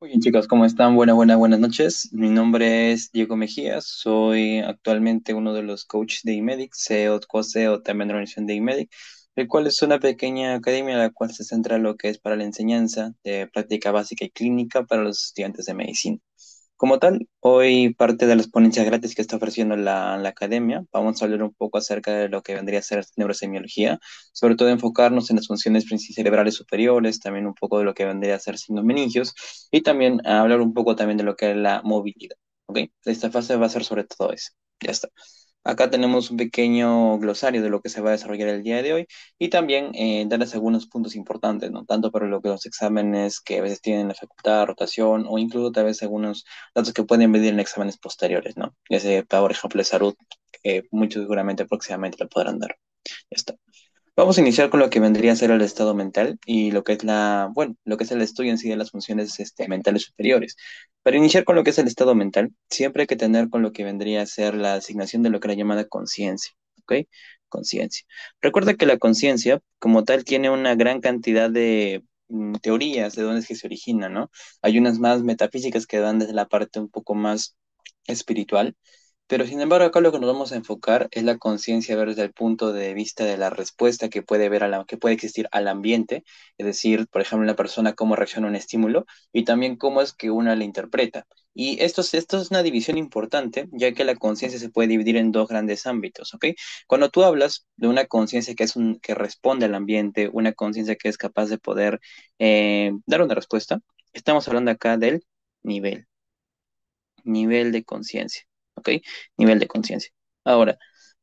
Muy bien, chicos, ¿cómo están? Buenas noches. Mi nombre es Diego Mejías. Soy actualmente uno de los coaches de IMEDIC, CEO, co-CEO también de la organización de IMEDIC, el cual es una pequeña academia en la cual se centra lo que es para la enseñanza de práctica básica y clínica para los estudiantes de medicina. Como tal, hoy parte de las ponencias gratis que está ofreciendo la academia, vamos a hablar un poco acerca de lo que vendría a ser neurosemiología, sobre todo enfocarnos en las funciones cerebrales superiores, también un poco de lo que vendría a ser signos meningios y también hablar un poco también de lo que es la movilidad. ¿Ok? Esta fase va a ser sobre todo eso. Ya está. Acá tenemos un pequeño glosario de lo que se va a desarrollar el día de hoy y también darles algunos puntos importantes, ¿no? Tanto para lo que los exámenes que a veces tienen la facultad, rotación o incluso tal vez algunos datos que pueden medir en exámenes posteriores, ¿no? Ya sea, por ejemplo, de salud, que muchos seguramente próximamente lo podrán dar. Ya está. Vamos a iniciar con lo que vendría a ser el estado mental y lo que es lo que es el estudio en sí de las funciones mentales superiores. Para iniciar con lo que es el estado mental, siempre hay que tener con lo que vendría a ser la asignación de lo que es la llamada conciencia, ¿ok? Conciencia. Recuerda que la conciencia, como tal, tiene una gran cantidad de teorías de dónde es que se origina, ¿no? Hay unas más metafísicas que van desde la parte un poco más espiritual, pero sin embargo, acá lo que nos vamos a enfocar es la conciencia ver desde el punto de vista de la respuesta que puede ver que puede existir al ambiente, es decir, por ejemplo, la persona cómo reacciona a un estímulo y también cómo es que una le interpreta. Y esto es una división importante, ya que la conciencia se puede dividir en dos grandes ámbitos, ¿ok? Cuando tú hablas de una conciencia que responde al ambiente, una conciencia que es capaz de poder dar una respuesta, estamos hablando acá del nivel nivel de conciencia, ¿ok? Nivel de conciencia. Ahora,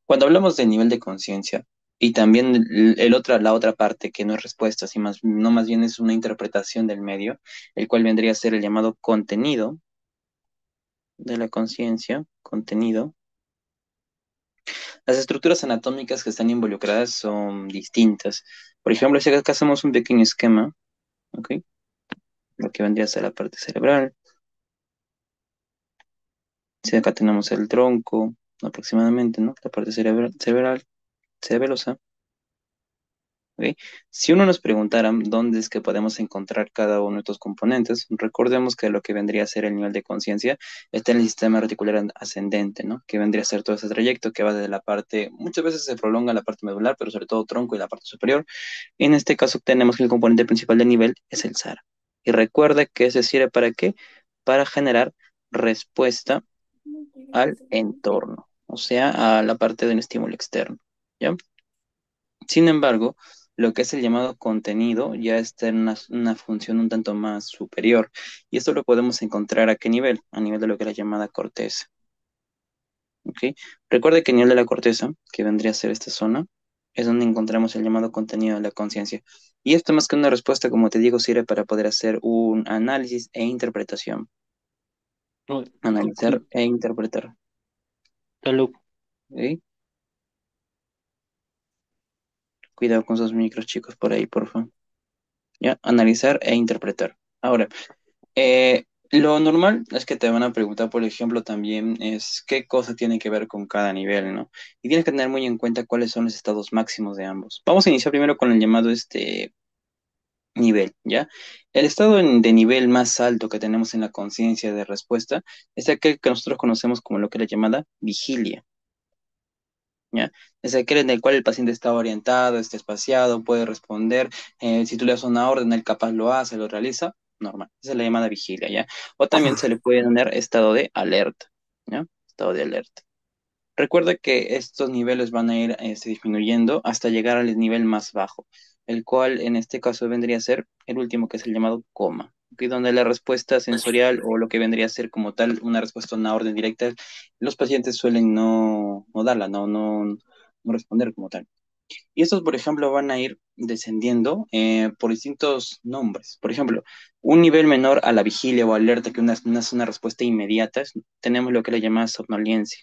cuando hablamos de nivel de conciencia y también la otra parte que no es respuesta, sino no más bien es una interpretación del medio, el cual vendría a ser el llamado contenido de la conciencia, contenido. Las estructuras anatómicas que están involucradas son distintas. Por ejemplo, si acá hacemos un pequeño esquema, ¿ok? Lo que vendría a ser la parte cerebral. Si acá tenemos el tronco, aproximadamente, ¿no? La parte cerebelosa. ¿Ok? Si uno nos preguntara dónde es que podemos encontrar cada uno de estos componentes, recordemos que lo que vendría a ser el nivel de conciencia está en el sistema reticular ascendente, ¿no? Que vendría a ser todo ese trayecto que va desde la parte, muchas veces se prolonga la parte medular, pero sobre todo tronco y la parte superior. En este caso tenemos que el componente principal del nivel es el SARA. Y recuerda que ese sirve para qué? Para generar respuesta al entorno, o sea, a la parte de un estímulo externo, ¿ya? Sin embargo, lo que es el llamado contenido ya está en una función un tanto más superior. Y esto lo podemos encontrar a qué nivel? A nivel de lo que es la llamada corteza. ¿Ok? Recuerde que a nivel de la corteza, que vendría a ser esta zona, es donde encontramos el llamado contenido de la conciencia. Y esto más que una respuesta, como te digo, sirve para poder hacer un análisis e interpretación. No, Analizar disculpe, e interpretar. Taluk. ¿Ok? Cuidado con esos micros, chicos, por ahí, por favor. Ya, analizar e interpretar. Ahora, lo normal es que te van a preguntar, por ejemplo, también es qué cosa tiene que ver con cada nivel, ¿no? Y tienes que tener muy en cuenta cuáles son los estados máximos de ambos. Vamos a iniciar primero con el llamado nivel, ¿ya? El estado de nivel más alto que tenemos en la conciencia de respuesta es aquel que nosotros conocemos como lo que es la llamada vigilia, ¿ya? Es aquel en el cual el paciente está orientado, está espaciado, puede responder. Si tú le das una orden, él capaz lo hace, lo realiza, normal. Esa es la llamada vigilia, ¿ya? O también se le puede poner estado de alerta, ¿ya? Estado de alerta. Recuerda que estos niveles van a ir disminuyendo hasta llegar al nivel más bajo, el cual en este caso vendría a ser el último, que es el llamado coma, ¿ok? Donde la respuesta sensorial o lo que vendría a ser como tal una respuesta a una orden directa, los pacientes suelen no darla, no responder como tal. Y estos, por ejemplo, van a ir descendiendo por distintos nombres. Por ejemplo, un nivel menor a la vigilia o alerta, que es una respuesta inmediata, tenemos lo que le llama somnolencia,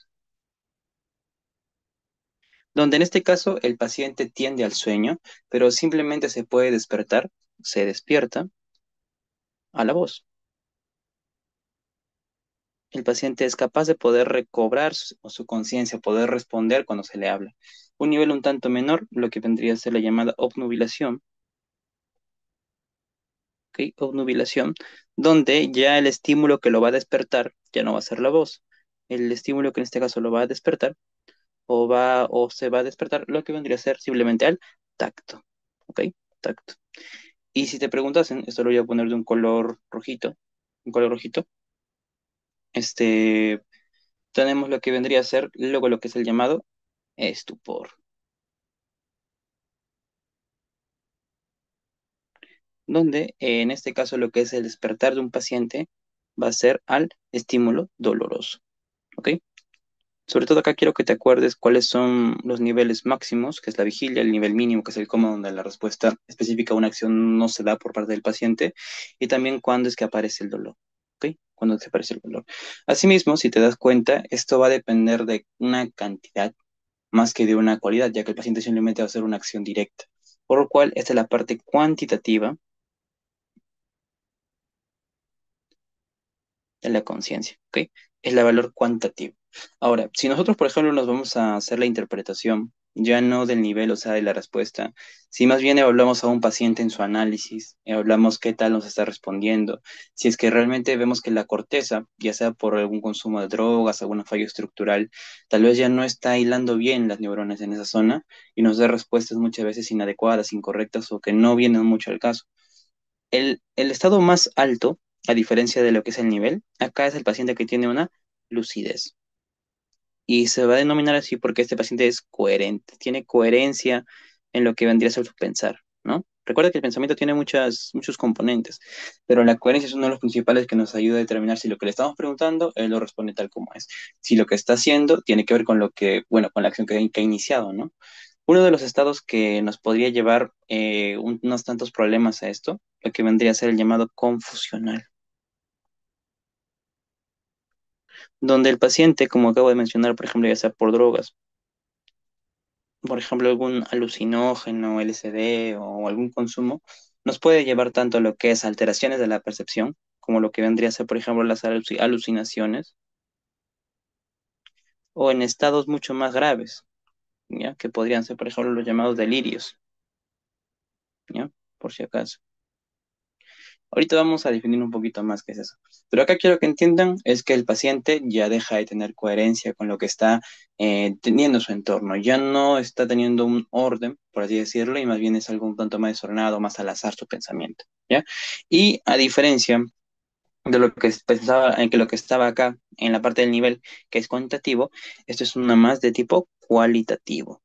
donde en este caso el paciente tiende al sueño, pero simplemente se puede despertar, se despierta a la voz. El paciente es capaz de poder recobrar su conciencia, poder responder cuando se le habla. Un nivel un tanto menor, lo que vendría a ser la llamada obnubilación, ¿ok? ¿ok? Obnubilación, donde ya el estímulo que lo va a despertar ya no va a ser la voz. El estímulo que en este caso lo va a despertar o se va a despertar lo que vendría a ser simplemente al tacto, ¿ok? Tacto. Y si te preguntasen, esto lo voy a poner de un color rojito, este, tenemos lo que vendría a ser luego lo que es el llamado estupor, donde en este caso lo que es el despertar de un paciente va a ser al estímulo doloroso, ¿ok? Sobre todo acá quiero que te acuerdes cuáles son los niveles máximos, que es la vigilia, el nivel mínimo, que es el coma, donde la respuesta específica a una acción no se da por parte del paciente, y también cuándo es que aparece el dolor, ¿ok? Cuándo es que aparece el dolor. Asimismo, si te das cuenta, esto va a depender de una cantidad más que de una cualidad, ya que el paciente simplemente va a hacer una acción directa. Por lo cual, esta es la parte cuantitativa de la conciencia, ¿ok? Es el valor cuantitativo. Ahora, si nosotros, por ejemplo, nos vamos a hacer la interpretación, ya no del nivel, o sea, de la respuesta, si más bien hablamos a un paciente en su análisis, hablamos qué tal nos está respondiendo, si es que realmente vemos que la corteza, ya sea por algún consumo de drogas, algún fallo estructural, tal vez ya no está hilando bien las neuronas en esa zona y nos da respuestas muchas veces inadecuadas, incorrectas o que no vienen mucho al caso. El estado más alto, a diferencia de lo que es el nivel, acá es el paciente que tiene una lucidez. Y se va a denominar así porque este paciente es coherente, tiene coherencia en lo que vendría a ser su pensar, ¿no? Recuerda que el pensamiento tiene muchos componentes, pero la coherencia es uno de los principales que nos ayuda a determinar si lo que le estamos preguntando, él lo responde tal como es. Si lo que está haciendo tiene que ver con lo que, bueno, con la acción que ha iniciado, ¿no? Uno de los estados que nos podría llevar unos tantos problemas a esto, lo que vendría a ser el llamado confusional, donde el paciente, como acabo de mencionar, por ejemplo, ya sea por drogas, por ejemplo, algún alucinógeno, LSD o algún consumo, nos puede llevar tanto a lo que es alteraciones de la percepción, como lo que vendría a ser, por ejemplo, las alucinaciones, o en estados mucho más graves, ¿ya? Que podrían ser, por ejemplo, los llamados delirios, ¿ya? Por si acaso. Ahorita vamos a definir un poquito más qué es eso. Pero acá quiero que entiendan es que el paciente ya deja de tener coherencia con lo que está teniendo en su entorno. Ya no está teniendo un orden, por así decirlo, y más bien es algo un tanto más desordenado, más al azar su pensamiento, ¿ya? Y a diferencia de lo que pensaba, en que lo que estaba acá en la parte del nivel que es cuantitativo, esto es una más de tipo cualitativo.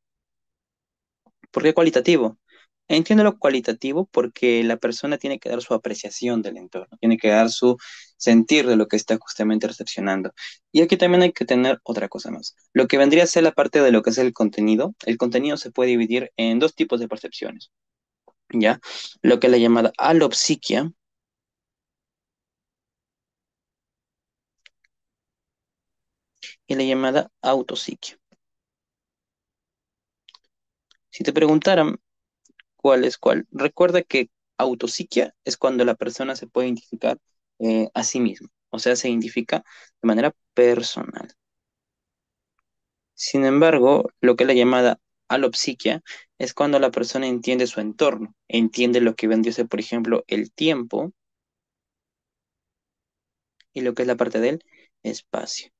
¿Por qué cualitativo? Entiendo lo cualitativo porque la persona tiene que dar su apreciación del entorno, tiene que dar su sentir de lo que está justamente recepcionando. Y aquí también hay que tener otra cosa más. Lo que vendría a ser la parte de lo que es el contenido se puede dividir en dos tipos de percepciones, ¿ya? Lo que es la llamada alopsiquia y la llamada autopsiquia. Si te preguntaran cuál es cuál, recuerda que autopsiquia es cuando la persona se puede identificar a sí misma, o sea, se identifica de manera personal. Sin embargo, lo que es la llamada alopsiquia es cuando la persona entiende su entorno, entiende lo que vendría a ser, por ejemplo, el tiempo y lo que es la parte del espacio,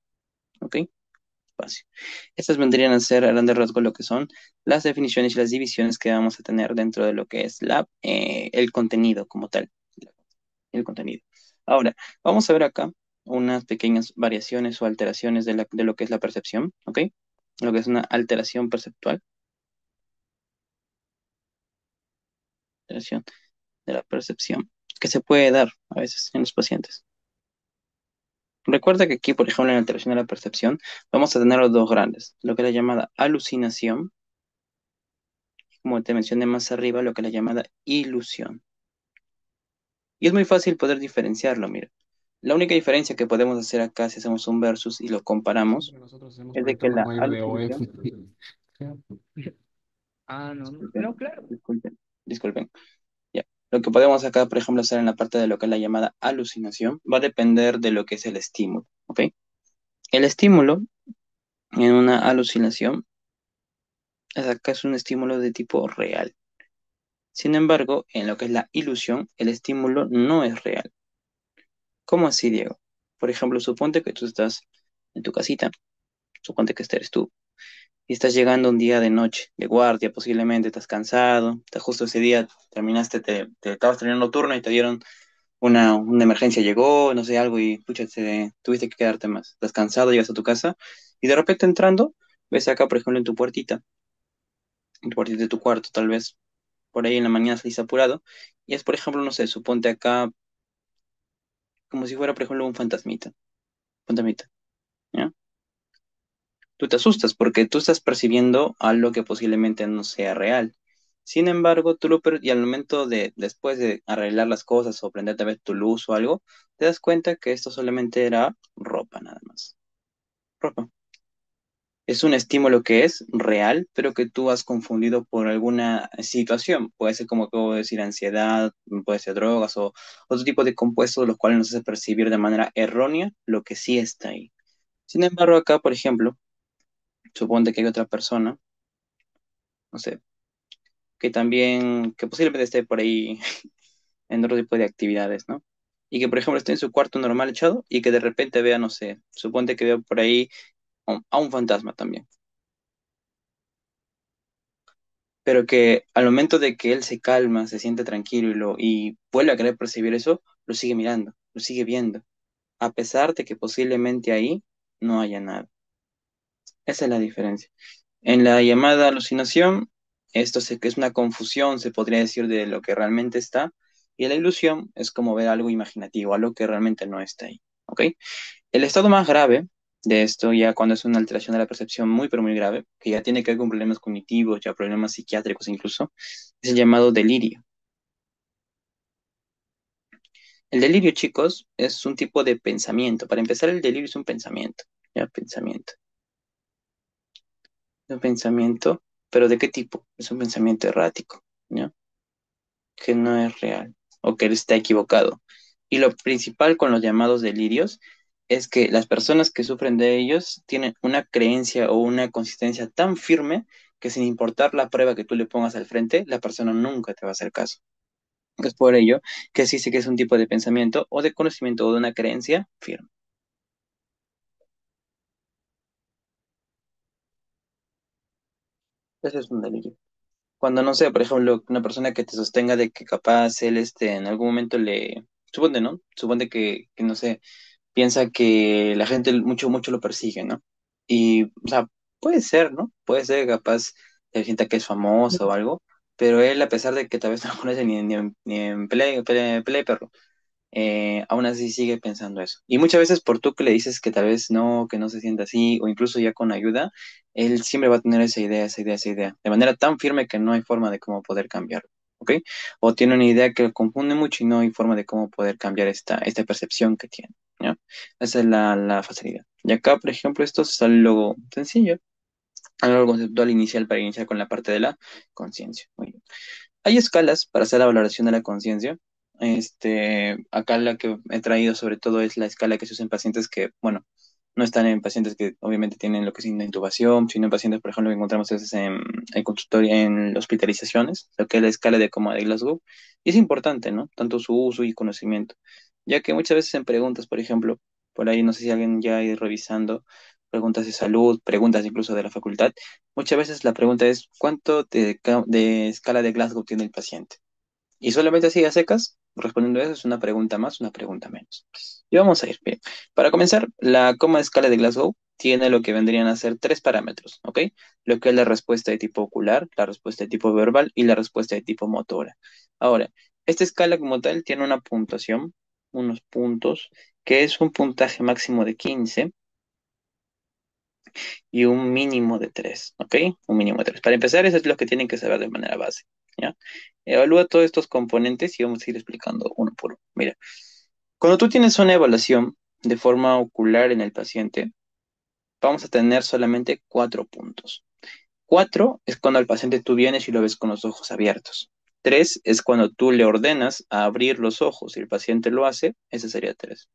¿ok? Espacio. Estas vendrían a ser a grandes rasgos lo que son las definiciones y las divisiones que vamos a tener dentro de lo que es el contenido como tal, el contenido. Ahora, vamos a ver acá unas pequeñas variaciones o alteraciones de lo que es la percepción, ¿ok? Lo que es una alteración perceptual, alteración de la percepción, que se puede dar a veces en los pacientes. Recuerda que aquí, por ejemplo, en la alteración de la percepción, vamos a tener los dos grandes, lo que es la llamada alucinación, como te mencioné más arriba, lo que es la llamada ilusión. Y es muy fácil poder diferenciarlo, mira. La única diferencia que podemos hacer acá, si hacemos un versus y lo comparamos, Siempre nosotros hacemos es de que proyectos más la mayores de OF. alucinación, Ah, no, no, disculpen, no, claro. disculpen. Ya. Lo que podemos acá, por ejemplo, hacer en la parte de lo que es la llamada alucinación va a depender de lo que es el estímulo, ¿ok? El estímulo en una alucinación acá es un estímulo de tipo real. Sin embargo, en lo que es la ilusión, el estímulo no es real. ¿Cómo así, Diego? Por ejemplo, suponte que tú estás en tu casita, suponte que este eres tú, y estás llegando un día de noche, de guardia, posiblemente estás cansado, justo ese día terminaste, te estabas terminando turno y te dieron una emergencia, llegó, no sé, algo, y pucha, tuviste que quedarte más. Estás cansado, llegas a tu casa, y de repente entrando, ves acá, por ejemplo, en tu puertita de tu cuarto, tal vez, por ahí en la mañana salís apurado, y es, por ejemplo, no sé, suponte acá, como si fuera, por ejemplo, un fantasmita, ¿ya? Tú te asustas porque tú estás percibiendo algo que posiblemente no sea real. Sin embargo, y al momento de, después de arreglar las cosas o prenderte a ver tu luz o algo, te das cuenta que esto solamente era ropa nada más. Ropa. Es un estímulo que es real, pero que tú has confundido por alguna situación. Puede ser, como acabo de decir, ansiedad, puede ser drogas o otro tipo de compuestos, los cuales nos hace percibir de manera errónea lo que sí está ahí. Sin embargo, acá, por ejemplo, suponte que hay otra persona, no sé, que también, que posiblemente esté por ahí en otro tipo de actividades, ¿no? Y que, por ejemplo, esté en su cuarto normal echado y que de repente vea, no sé, suponte que vea por ahí a un fantasma también, pero que al momento de que él se calma, se siente tranquilo y vuelve a querer percibir eso, lo sigue mirando, lo sigue viendo, a pesar de que posiblemente ahí no haya nada. Esa es la diferencia. En la llamada alucinación, que es una confusión, se podría decir, de lo que realmente está, y la ilusión es como ver algo imaginativo, algo que realmente no está ahí. ¿Ok? El estado más grave de esto, ya cuando es una alteración de la percepción muy, pero muy grave, que ya tiene que ver con problemas cognitivos, ya problemas psiquiátricos incluso, es el llamado delirio. El delirio, chicos, es un tipo de pensamiento. Para empezar, el delirio es un pensamiento. Ya, pensamiento. Un pensamiento, pero ¿de qué tipo? Es un pensamiento errático, ¿ya? Que no es real o que él está equivocado. Y lo principal con los llamados delirios es que las personas que sufren de ellos tienen una creencia o una consistencia tan firme que sin importar la prueba que tú le pongas al frente, la persona nunca te va a hacer caso. Es por ello que sí sé que es un tipo de pensamiento o de conocimiento o de una creencia firme. Ese es un delirio. Cuando no sé, por ejemplo, una persona que te sostenga de que capaz él en algún momento suponte, ¿no? Suponte que no sé, piensa que la gente mucho, mucho lo persigue, ¿no? Y, o sea, puede ser, ¿no? Puede ser capaz de gente que es famosa o algo, pero él, a pesar de que tal vez no lo conoce ni en pelea de perro, aún así sigue pensando eso. Y muchas veces por tú que le dices que tal vez no, que no se sienta así, o incluso ya con ayuda, él siempre va a tener esa idea, esa idea, esa idea, de manera tan firme que no hay forma de cómo poder cambiarlo, ¿ok? O tiene una idea que lo confunde mucho y no hay forma de cómo poder cambiar esta percepción que tiene, ¿ya? Esa es la facilidad. Y acá, por ejemplo, esto es algo sencillo, algo conceptual inicial para iniciar con la parte de la conciencia. Muy bien. Hay escalas para hacer la valoración de la conciencia. Acá la que he traído sobre todo es la escala que se usa en pacientes que, bueno, no están en pacientes que obviamente tienen lo que es una intubación, sino en pacientes, por ejemplo, que encontramos a veces en consultorio, en hospitalizaciones, lo que es la escala de coma de Glasgow. Y es importante, ¿no? Tanto su uso y conocimiento, ya que muchas veces en preguntas, por ejemplo, por ahí no sé si alguien ya ha ido revisando preguntas de salud, preguntas incluso de la facultad. Muchas veces la pregunta es, ¿cuánto de escala de Glasgow tiene el paciente? Y solamente así a secas, respondiendo a eso, es una pregunta más, una pregunta menos. Y vamos a ir, bien. Para comenzar, la coma de escala de Glasgow tiene lo que vendrían a ser tres parámetros, ¿ok? Lo que es la respuesta de tipo ocular, la respuesta de tipo verbal y la respuesta de tipo motora. Ahora, esta escala como tal tiene una puntuación, unos puntos, que es un puntaje máximo de 15 y un mínimo de 3, ¿ok? Un mínimo de 3. Para empezar, eso es lo que tienen que saber de manera base, ¿ya? Evalúa todos estos componentes y vamos a ir explicando uno por uno. Mira, cuando tú tienes una evaluación de forma ocular en el paciente, vamos a tener solamente 4 puntos. 4 es cuando al paciente tú vienes y lo ves con los ojos abiertos. 3 es cuando tú le ordenas a abrir los ojos y el paciente lo hace, ese sería 3.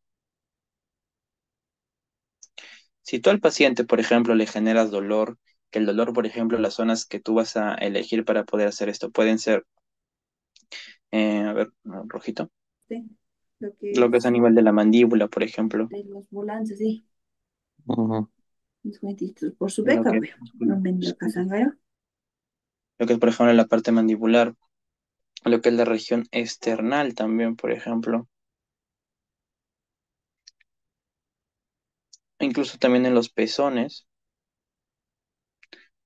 Si tú al paciente, por ejemplo, le generas dolor, que el dolor, por ejemplo, las zonas que tú vas a elegir para poder hacer esto pueden ser A ver, rojito. Sí, lo que Lo que es a es nivel de la mandíbula, por ejemplo. de los volantes, sí, Ujú. los juguetitos por su Lo beca, que, güey. No han venido acá a Sangara. lo que es, por ejemplo, la parte mandibular. Lo que es la región esternal también, por ejemplo. Incluso también en los pezones.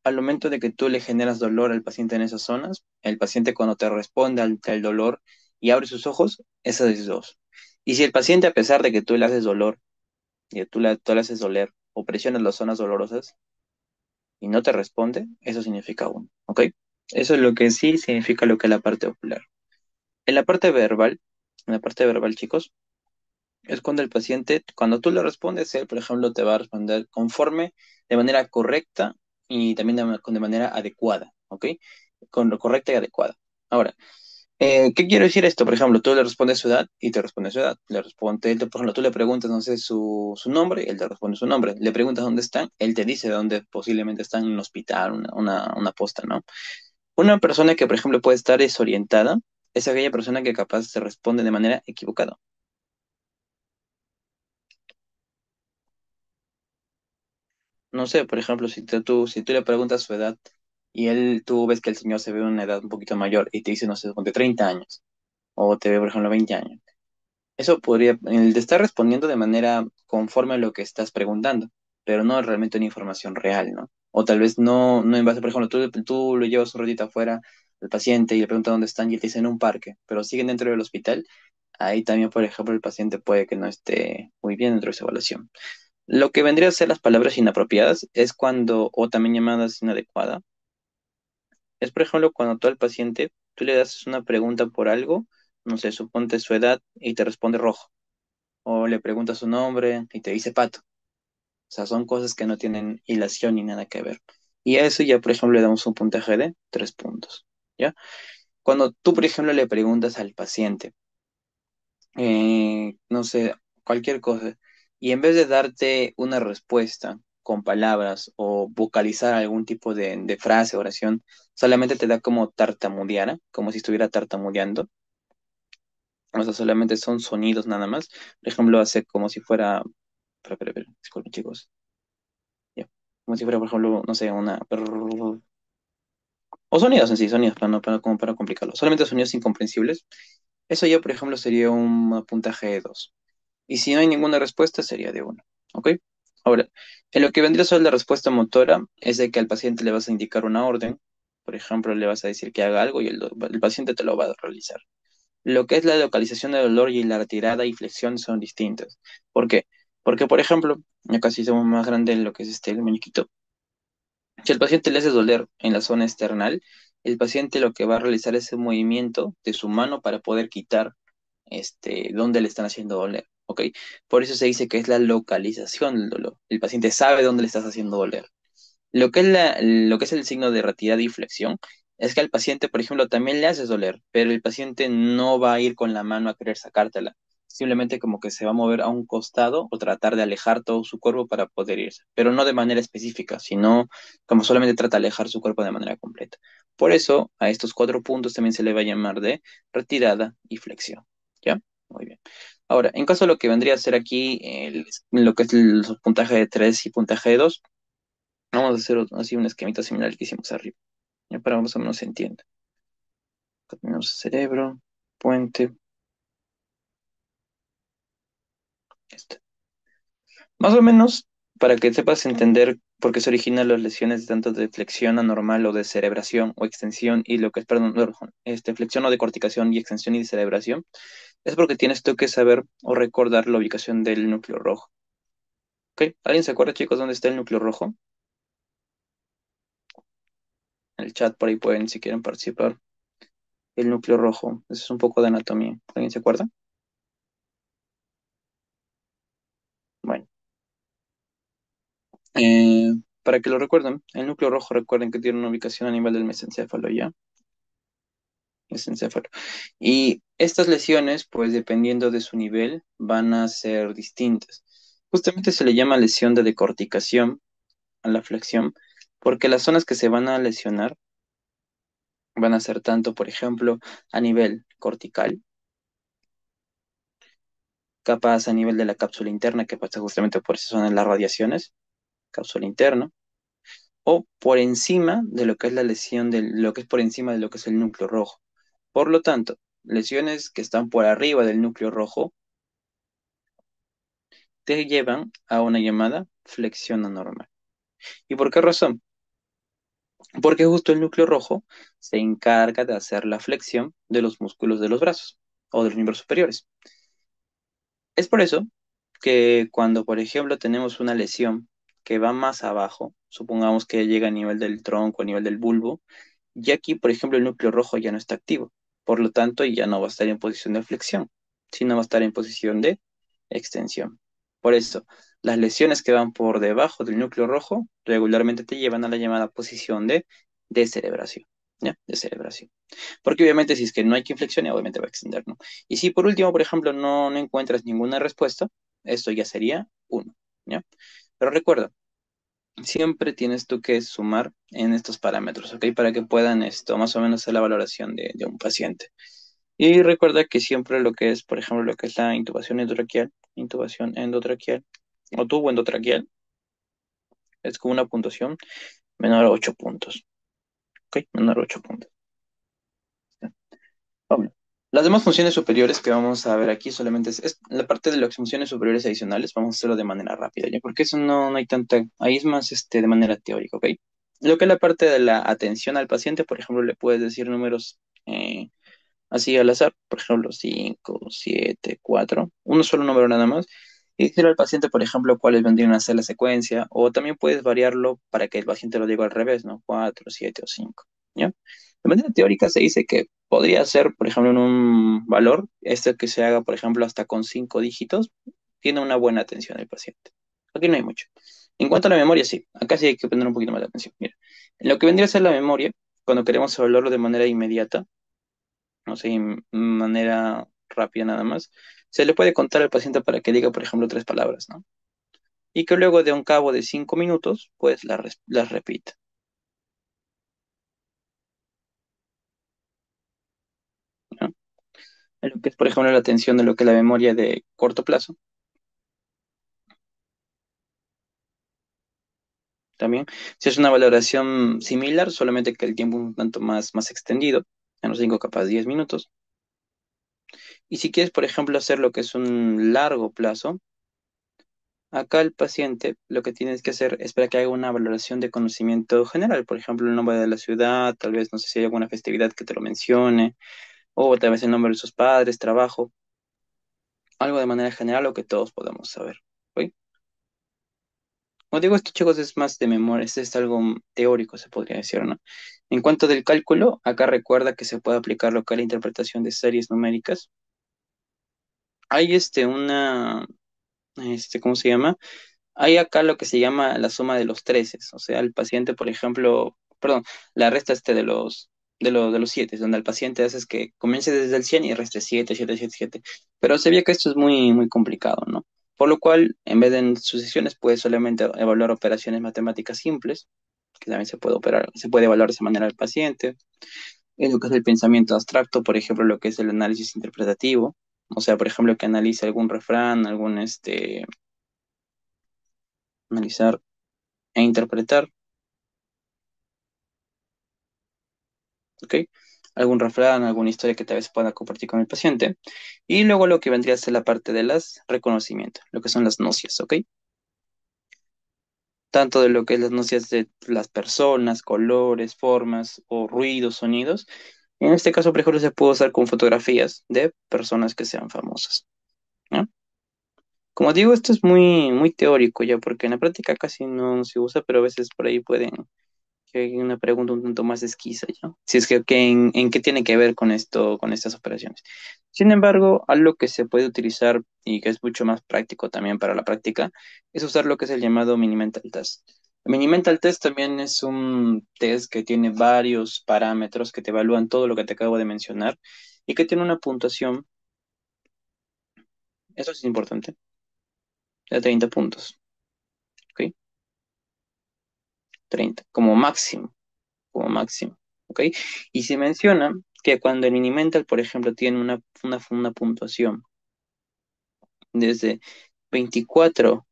Al momento de que tú le generas dolor al paciente en esas zonas, el paciente cuando te responde al dolor y abre sus ojos, eso es dos. Y si el paciente, a pesar de que tú le haces dolor y tú le haces doler o presionas las zonas dolorosas y no te responde, eso significa uno, ¿ok? Eso es lo que sí significa lo que es la parte ocular. En la parte verbal, en la parte verbal, chicos, es cuando el paciente, cuando tú le respondes, él, por ejemplo, te va a responder conforme, de manera correcta y también de manera adecuada, ¿ok? Con lo correcta y adecuada. Ahora, ¿qué quiero decir esto? Por ejemplo, tú le respondes su edad y te responde su edad. Le responde, por ejemplo, tú le preguntas, no sé, su nombre, él te responde su nombre. Le preguntas dónde están, él te dice dónde posiblemente están en un hospital, una posta, ¿no? Una persona que, por ejemplo, puede estar desorientada es aquella persona que capaz se responde de manera equivocada. No sé, por ejemplo, si tú le preguntas su edad y tú ves que el señor se ve una edad un poquito mayor y te dice, no sé, de 30 años o te ve, por ejemplo, 20 años. Eso podría, el de estar respondiendo de manera conforme a lo que estás preguntando, pero no realmente una información real, ¿no? O tal vez no en base, por ejemplo, tú lo llevas un ratito afuera al paciente y le preguntas dónde están y él te dice en un parque, pero siguen dentro del hospital, ahí también, por ejemplo, el paciente puede que no esté muy bien dentro de esa evaluación. Lo que vendría a ser las palabras inapropiadas es cuando, o también llamadas inadecuadas, es por ejemplo cuando tú al paciente, tú le das una pregunta por algo, no sé, suponte su edad y te responde rojo, o le preguntas su nombre y te dice pato. O sea, son cosas que no tienen hilación ni nada que ver. Y a eso ya, por ejemplo, le damos un puntaje de 3 puntos, ¿ya? Cuando tú, por ejemplo, le preguntas al paciente, no sé, cualquier cosa, y en vez de darte una respuesta con palabras o vocalizar algún tipo de frase, oración, solamente te da como tartamudear, como si estuviera tartamudeando, o sea, solamente son sonidos nada más. Por ejemplo, hace como si fuera, espera, disculpen chicos, ya. Como si fuera, por ejemplo, no sé, o sonidos en sí, sonidos, como para complicarlo, solamente sonidos incomprensibles. Eso ya, por ejemplo, sería un puntaje de 2. Y si no hay ninguna respuesta, sería de uno. ¿Ok? Ahora, en lo que vendría a ser la respuesta motora, es de que al paciente le vas a indicar una orden. Por ejemplo, le vas a decir que haga algo y el paciente te lo va a realizar. Lo que es la localización del dolor y la retirada y flexión son distintas. ¿Por qué? Porque, por ejemplo, acá sí somos más grande en lo que es el muñequito. Si al paciente le hace doler en la zona external, el paciente lo que va a realizar es un movimiento de su mano para poder quitar dónde le están haciendo doler, ¿ok? Por eso se dice que es la localización del dolor. El paciente sabe dónde le estás haciendo doler. Lo que es el signo de retirada y flexión es que al paciente, por ejemplo, también le haces doler, pero el paciente no va a ir con la mano a querer sacártela. Simplemente como que se va a mover a un costado o tratar de alejar todo su cuerpo para poder irse, pero no de manera específica, sino como solamente trata de alejar su cuerpo de manera completa. Por eso a estos 4 puntos también se le va a llamar de retirada y flexión. ¿Ya? Muy bien. Ahora, en caso de lo que vendría a ser aquí, lo que es el puntaje de 3 y puntaje de 2. Vamos a hacer así un esquemita similar al que hicimos arriba, ya para más o menos se entienda. Acá tenemos cerebro, puente, este. Más o menos, para que sepas entender por qué se originan las lesiones tanto de flexión anormal o de cerebración o extensión y lo que es, perdón, no, flexión o de corticación y extensión y de cerebración, es porque tienes tú que saber o recordar la ubicación del núcleo rojo. ¿Ok? ¿Alguien se acuerda, chicos, dónde está el núcleo rojo? En el chat por ahí pueden, si quieren participar. El núcleo rojo, eso es un poco de anatomía. ¿Alguien se acuerda? Bueno. Eh, para que lo recuerden, el núcleo rojo recuerden que tiene una ubicación a nivel del mesencéfalo, ¿ya? Mesencéfalo. Y estas lesiones, pues dependiendo de su nivel, van a ser distintas. Justamente se le llama lesión de decorticación a la flexión, porque las zonas que se van a lesionar Van a ser tanto, por ejemplo, a nivel cortical, capaz a nivel de la cápsula interna, que pasa justamente por eso son las radiaciones, cápsula interna, o por encima de lo que es la lesión de lo que es por encima de lo que es el núcleo rojo. Por lo tanto, lesiones que están por arriba del núcleo rojo te llevan a una llamada flexión anormal. ¿Y por qué razón? Porque justo el núcleo rojo se encarga de hacer la flexión de los músculos de los brazos o de los miembros superiores. Es por eso que cuando, por ejemplo, tenemos una lesión que va más abajo, supongamos que llega a nivel del tronco, a nivel del bulbo, y aquí, por ejemplo, el núcleo rojo ya no está activo. Por lo tanto, ya no va a estar en posición de flexión, sino va a estar en posición de extensión. Por eso, las lesiones que van por debajo del núcleo rojo regularmente te llevan a la llamada posición de descerebración. ¿Ya? Descerebración. Porque obviamente si es que no hay quien flexione, obviamente va a extender, ¿no? Y si por último, por ejemplo, no encuentras ninguna respuesta, esto ya sería uno, ¿ya? Pero recuerda, siempre tienes tú que sumar en estos parámetros, ¿ok? Para que puedan esto más o menos hacer la valoración de un paciente. Y recuerda que siempre lo que es, por ejemplo, lo que es la intubación endotraqueal o tubo endotraqueal, es con una puntuación menor a 8 puntos, ¿ok? Menor a 8 puntos. Obvio. Las demás funciones superiores que vamos a ver aquí solamente es la parte de las funciones superiores adicionales, vamos a hacerlo de manera rápida, ¿ya? Porque eso no hay tanta, ahí es más de manera teórica, ¿ok? Lo que es la parte de la atención al paciente, por ejemplo, le puedes decir números así al azar, por ejemplo, 5 7 4 uno solo número nada más, y decirle al paciente, por ejemplo, cuáles vendrían a ser la secuencia, o también puedes variarlo para que el paciente lo diga al revés, ¿no? 4 7 o 5, ¿ya? De manera teórica se dice que podría ser, por ejemplo, en un valor, este que se haga, por ejemplo, hasta con 5 dígitos, tiene una buena atención el paciente. Aquí no hay mucho. En cuanto a la memoria, sí, acá sí hay que poner un poquito más de atención. Mira, en lo que vendría a ser la memoria, cuando queremos evaluarlo de manera inmediata, no sé, manera rápida nada más, se le puede contar al paciente para que diga, por ejemplo, tres palabras, ¿no? Y que luego de un cabo de 5 minutos, pues las repita, ¿no? En lo que es, por ejemplo, la atención de lo que es la memoria de corto plazo, también. Si es una valoración similar, solamente que el tiempo un tanto más extendido, en los 5 capaz 10 minutos. Y si quieres, por ejemplo, hacer lo que es un largo plazo, acá el paciente lo que tienes que hacer es para que haga una valoración de conocimiento general, por ejemplo, el nombre de la ciudad, tal vez no sé si hay alguna festividad que te lo mencione, o tal vez el nombre de sus padres, trabajo, algo de manera general lo que todos podemos saber. ¿Ok? Como digo, esto, chicos, es más de memoria, es algo teórico, se podría decir, ¿no? En cuanto del cálculo, acá recuerda que se puede aplicar lo que es la interpretación de series numéricas. Hay ¿cómo se llama? Hay acá lo que se llama la suma de los treces, o sea, el paciente, por ejemplo, perdón, la resta de los siete, donde el paciente hace es que comience desde el 100 y reste 7 7 7 7. Pero se ve que esto es muy complicado, ¿no? Por lo cual, en vez de en sucesiones, puede solamente evaluar operaciones matemáticas simples, que también se puede operar, se puede evaluar de esa manera al paciente. En lo que es el pensamiento abstracto, por ejemplo, lo que es el análisis interpretativo, o sea, por ejemplo, que analice algún refrán, analizar e interpretar, ¿ok? Algún refrán, alguna historia que tal vez pueda compartir con el paciente. Y luego lo que vendría a ser la parte de las reconocimientos, lo que son las nocias, ¿ok? Tanto de lo que es las nocias de las personas, colores, formas o ruidos, sonidos. En este caso, por ejemplo, se puede usar con fotografías de personas que sean famosas, ¿no? Como digo, esto es muy teórico ya, porque en la práctica casi no se usa, pero a veces por ahí pueden que hay una pregunta un tanto más esquiza, ¿ya? Si es que en qué tiene que ver con esto, con estas operaciones. Sin embargo, algo que se puede utilizar y que es mucho más práctico también para la práctica, es usar lo que es el llamado Mini-Mental Test. El Mini-Mental Test también es un test que tiene varios parámetros que te evalúan todo lo que te acabo de mencionar y que tiene una puntuación, eso es importante, de 30 puntos, ¿ok? 30 como máximo, como máximo. ¿ok? Y se menciona que cuando el Minimental, por ejemplo, tiene una puntuación desde 24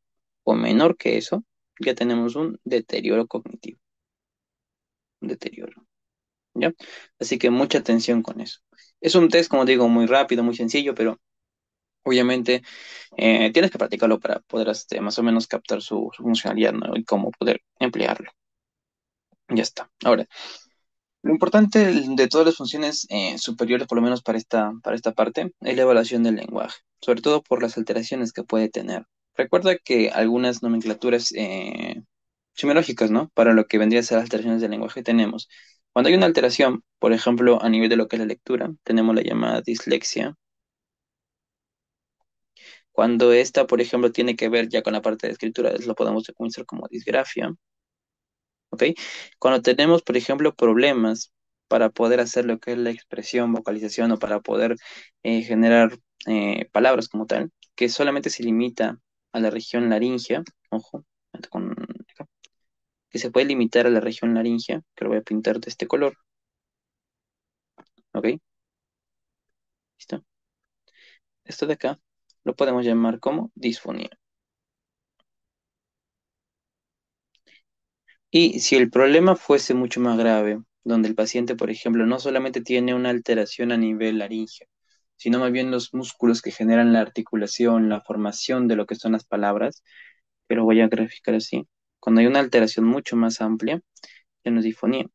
o menor que eso, ya tenemos un deterioro cognitivo, un deterioro, ¿ya? Así que mucha atención con eso. Es un test, como digo, muy rápido, muy sencillo, pero obviamente tienes que practicarlo para poder más o menos captar su funcionalidad, ¿no? Y cómo poder emplearlo. Ya está. Ahora, lo importante de todas las funciones superiores, por lo menos para esta parte, es la evaluación del lenguaje, sobre todo por las alteraciones que puede tener. Recuerda que algunas nomenclaturas semiológicas, ¿no? Para lo que vendría a ser las alteraciones del lenguaje tenemos. Cuando hay una alteración, por ejemplo, a nivel de lo que es la lectura, tenemos la llamada dislexia. Cuando esta, por ejemplo, tiene que ver ya con la parte de escritura, lo podemos conocer como disgrafia, ¿ok? Cuando tenemos, por ejemplo, problemas para poder hacer lo que es la expresión, vocalización o para poder generar palabras como tal, que solamente se limita a la región laringea, ojo, con, acá, que se puede limitar a la región laringea, que lo voy a pintar de este color, ¿ok? ¿Listo? Esto de acá lo podemos llamar como disfonía. Y si el problema fuese mucho más grave, donde el paciente, por ejemplo, no solamente tiene una alteración a nivel laringeo, sino más bien los músculos que generan la articulación, la formación de lo que son las palabras, que lo voy a graficar así. Cuando hay una alteración mucho más amplia, ya no es disfonía.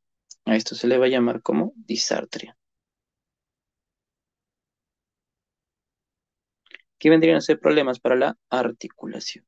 A esto se le va a llamar como disartria. ¿Qué vendrían a ser problemas para la articulación?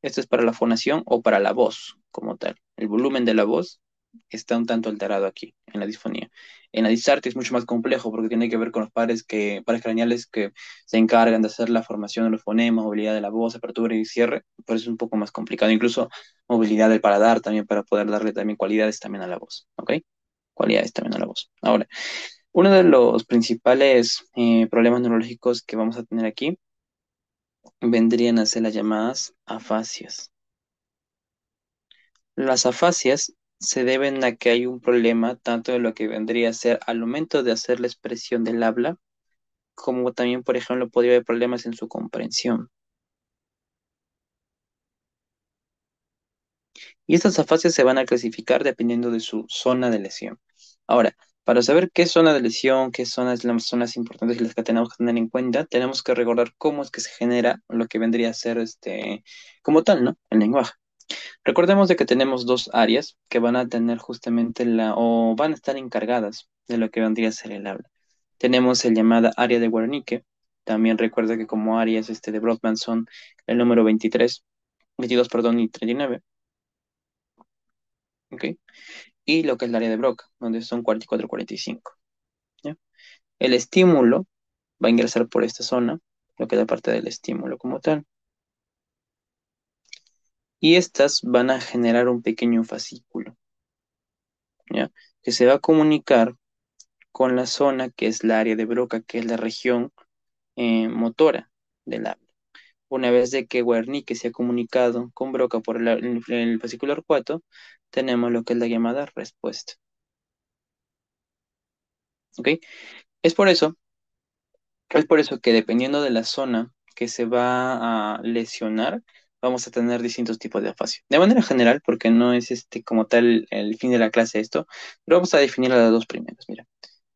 Esto es para la fonación o para la voz como tal. El volumen de la voz está un tanto alterado aquí, en la disfonía. En la disartria es mucho más complejo porque tiene que ver con los pares craneales que se encargan de hacer la formación de los fonemas, movilidad de la voz, apertura y cierre, por eso es un poco más complicado. Incluso movilidad del paladar también para poder darle también cualidades también a la voz, ¿ok? Cualidades también a la voz. Ahora, uno de los principales problemas neurológicos que vamos a tener aquí vendrían a ser las llamadas afasias. Las afasias se deben a que hay un problema tanto de lo que vendría a ser al momento de hacer la expresión del habla, como también, por ejemplo, podría haber problemas en su comprensión. Y estas afasias se van a clasificar dependiendo de su zona de lesión. Ahora, para saber qué zona de lesión, qué zonas son las zonas importantes y las que tenemos que tener en cuenta, tenemos que recordar cómo es que se genera lo que vendría a ser como tal, ¿no? El lenguaje. Recordemos de que tenemos dos áreas que van a tener justamente o van a estar encargadas de lo que vendría a ser el habla. Tenemos el llamada área de Wernicke. También recuerda que como áreas de Brodmann son el número 23, 22, perdón, y 39, ¿ok? Y lo que es el área de Broca, donde son 44, 45, ¿ya? El estímulo va a ingresar por esta zona, lo que es la parte del estímulo como tal. Y estas van a generar un pequeño fascículo, ¿ya? Que se va a comunicar con la zona que es la área de Broca, que es la región motora del habla. Una vez de que Wernicke se ha comunicado con Broca por el fascículo 4, tenemos lo que es la llamada respuesta. ¿Ok? Es por eso, es por eso que dependiendo de la zona que se va a lesionar, vamos a tener distintos tipos de afasia. De manera general, porque no es como tal el fin de la clase esto, pero vamos a definir las dos primeras. Mira,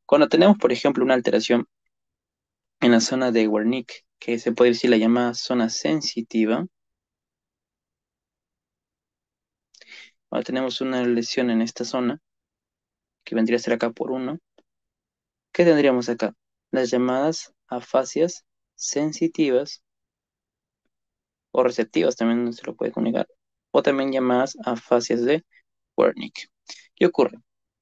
cuando tenemos, por ejemplo, una alteración en la zona de Wernicke, que se puede decir la llamada zona sensitiva. Ahora tenemos una lesión en esta zona, que vendría a ser acá por uno. ¿Qué tendríamos acá? Las llamadas afasias sensitivas o receptivas, también no se lo puede comunicar, o también llamadas afasias de Wernicke. ¿Qué ocurre?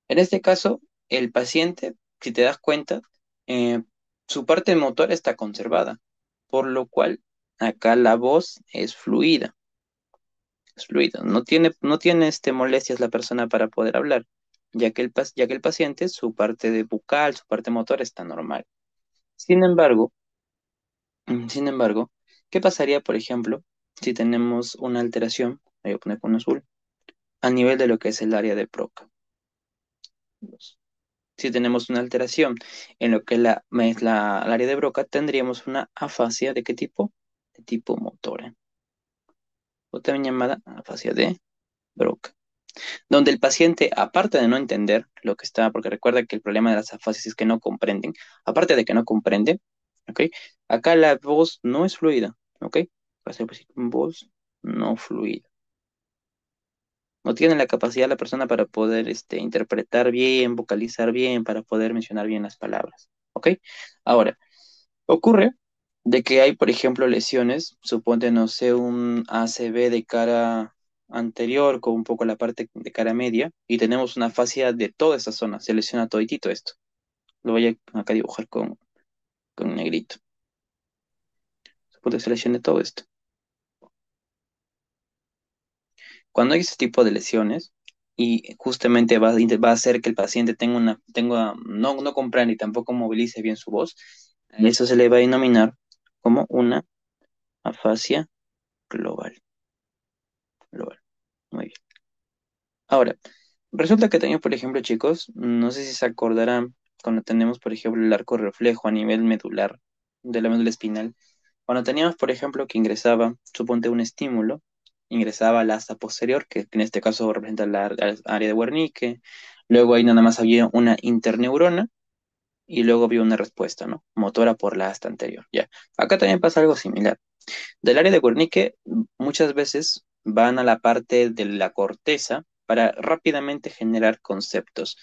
En este caso, el paciente, si te das cuenta, eh, su parte motora está conservada, por lo cual acá la voz es fluida. Es fluido. No tiene molestias la persona para poder hablar, ya que el paciente, su parte de bucal, su parte motora está normal. Sin embargo, sin embargo, ¿qué pasaría, por ejemplo, si tenemos una alteración? Voy a poner con azul. a nivel de lo que es el área de Broca. Si tenemos una alteración en lo que es el área de Broca, tendríamos una afasia ¿de qué tipo? De tipo motora, o también llamada afasia de Broca, donde el paciente, aparte de no entender lo que está, porque recuerda que el problema de las afasias es que no comprenden, aparte de que no comprende, ¿ok? Acá la voz no es fluida, ¿ok? Va a ser pues, voz no fluida. No tiene la capacidad la persona para poder interpretar bien, vocalizar bien, para poder mencionar bien las palabras, ¿ok? Ahora, ocurre de que hay, por ejemplo, lesiones, suponte, no sé, un ACV de cara anterior con un poco la parte de cara media y tenemos una fascia de toda esa zona, se lesiona toditito esto. Lo voy a acá dibujar con negrito. Suponte que se lesione todo esto. Cuando hay ese tipo de lesiones y justamente va a hacer que el paciente no comprenda y tampoco movilice bien su voz, a eso se le va a denominar como una afasia global. Global. Muy bien. Ahora, resulta que también, por ejemplo, chicos, no sé si se acordarán cuando tenemos, por ejemplo, el arco reflejo a nivel medular de la médula espinal. Cuando teníamos, por ejemplo, que ingresaba, suponte un estímulo, ingresaba al asta posterior, que en este caso representa la área de Wernicke, luego ahí nada más había una interneurona y luego había una respuesta, ¿no? Motora por la asta anterior, ya. Acá también pasa algo similar. Del área de Wernicke muchas veces van a la parte de la corteza para rápidamente generar conceptos.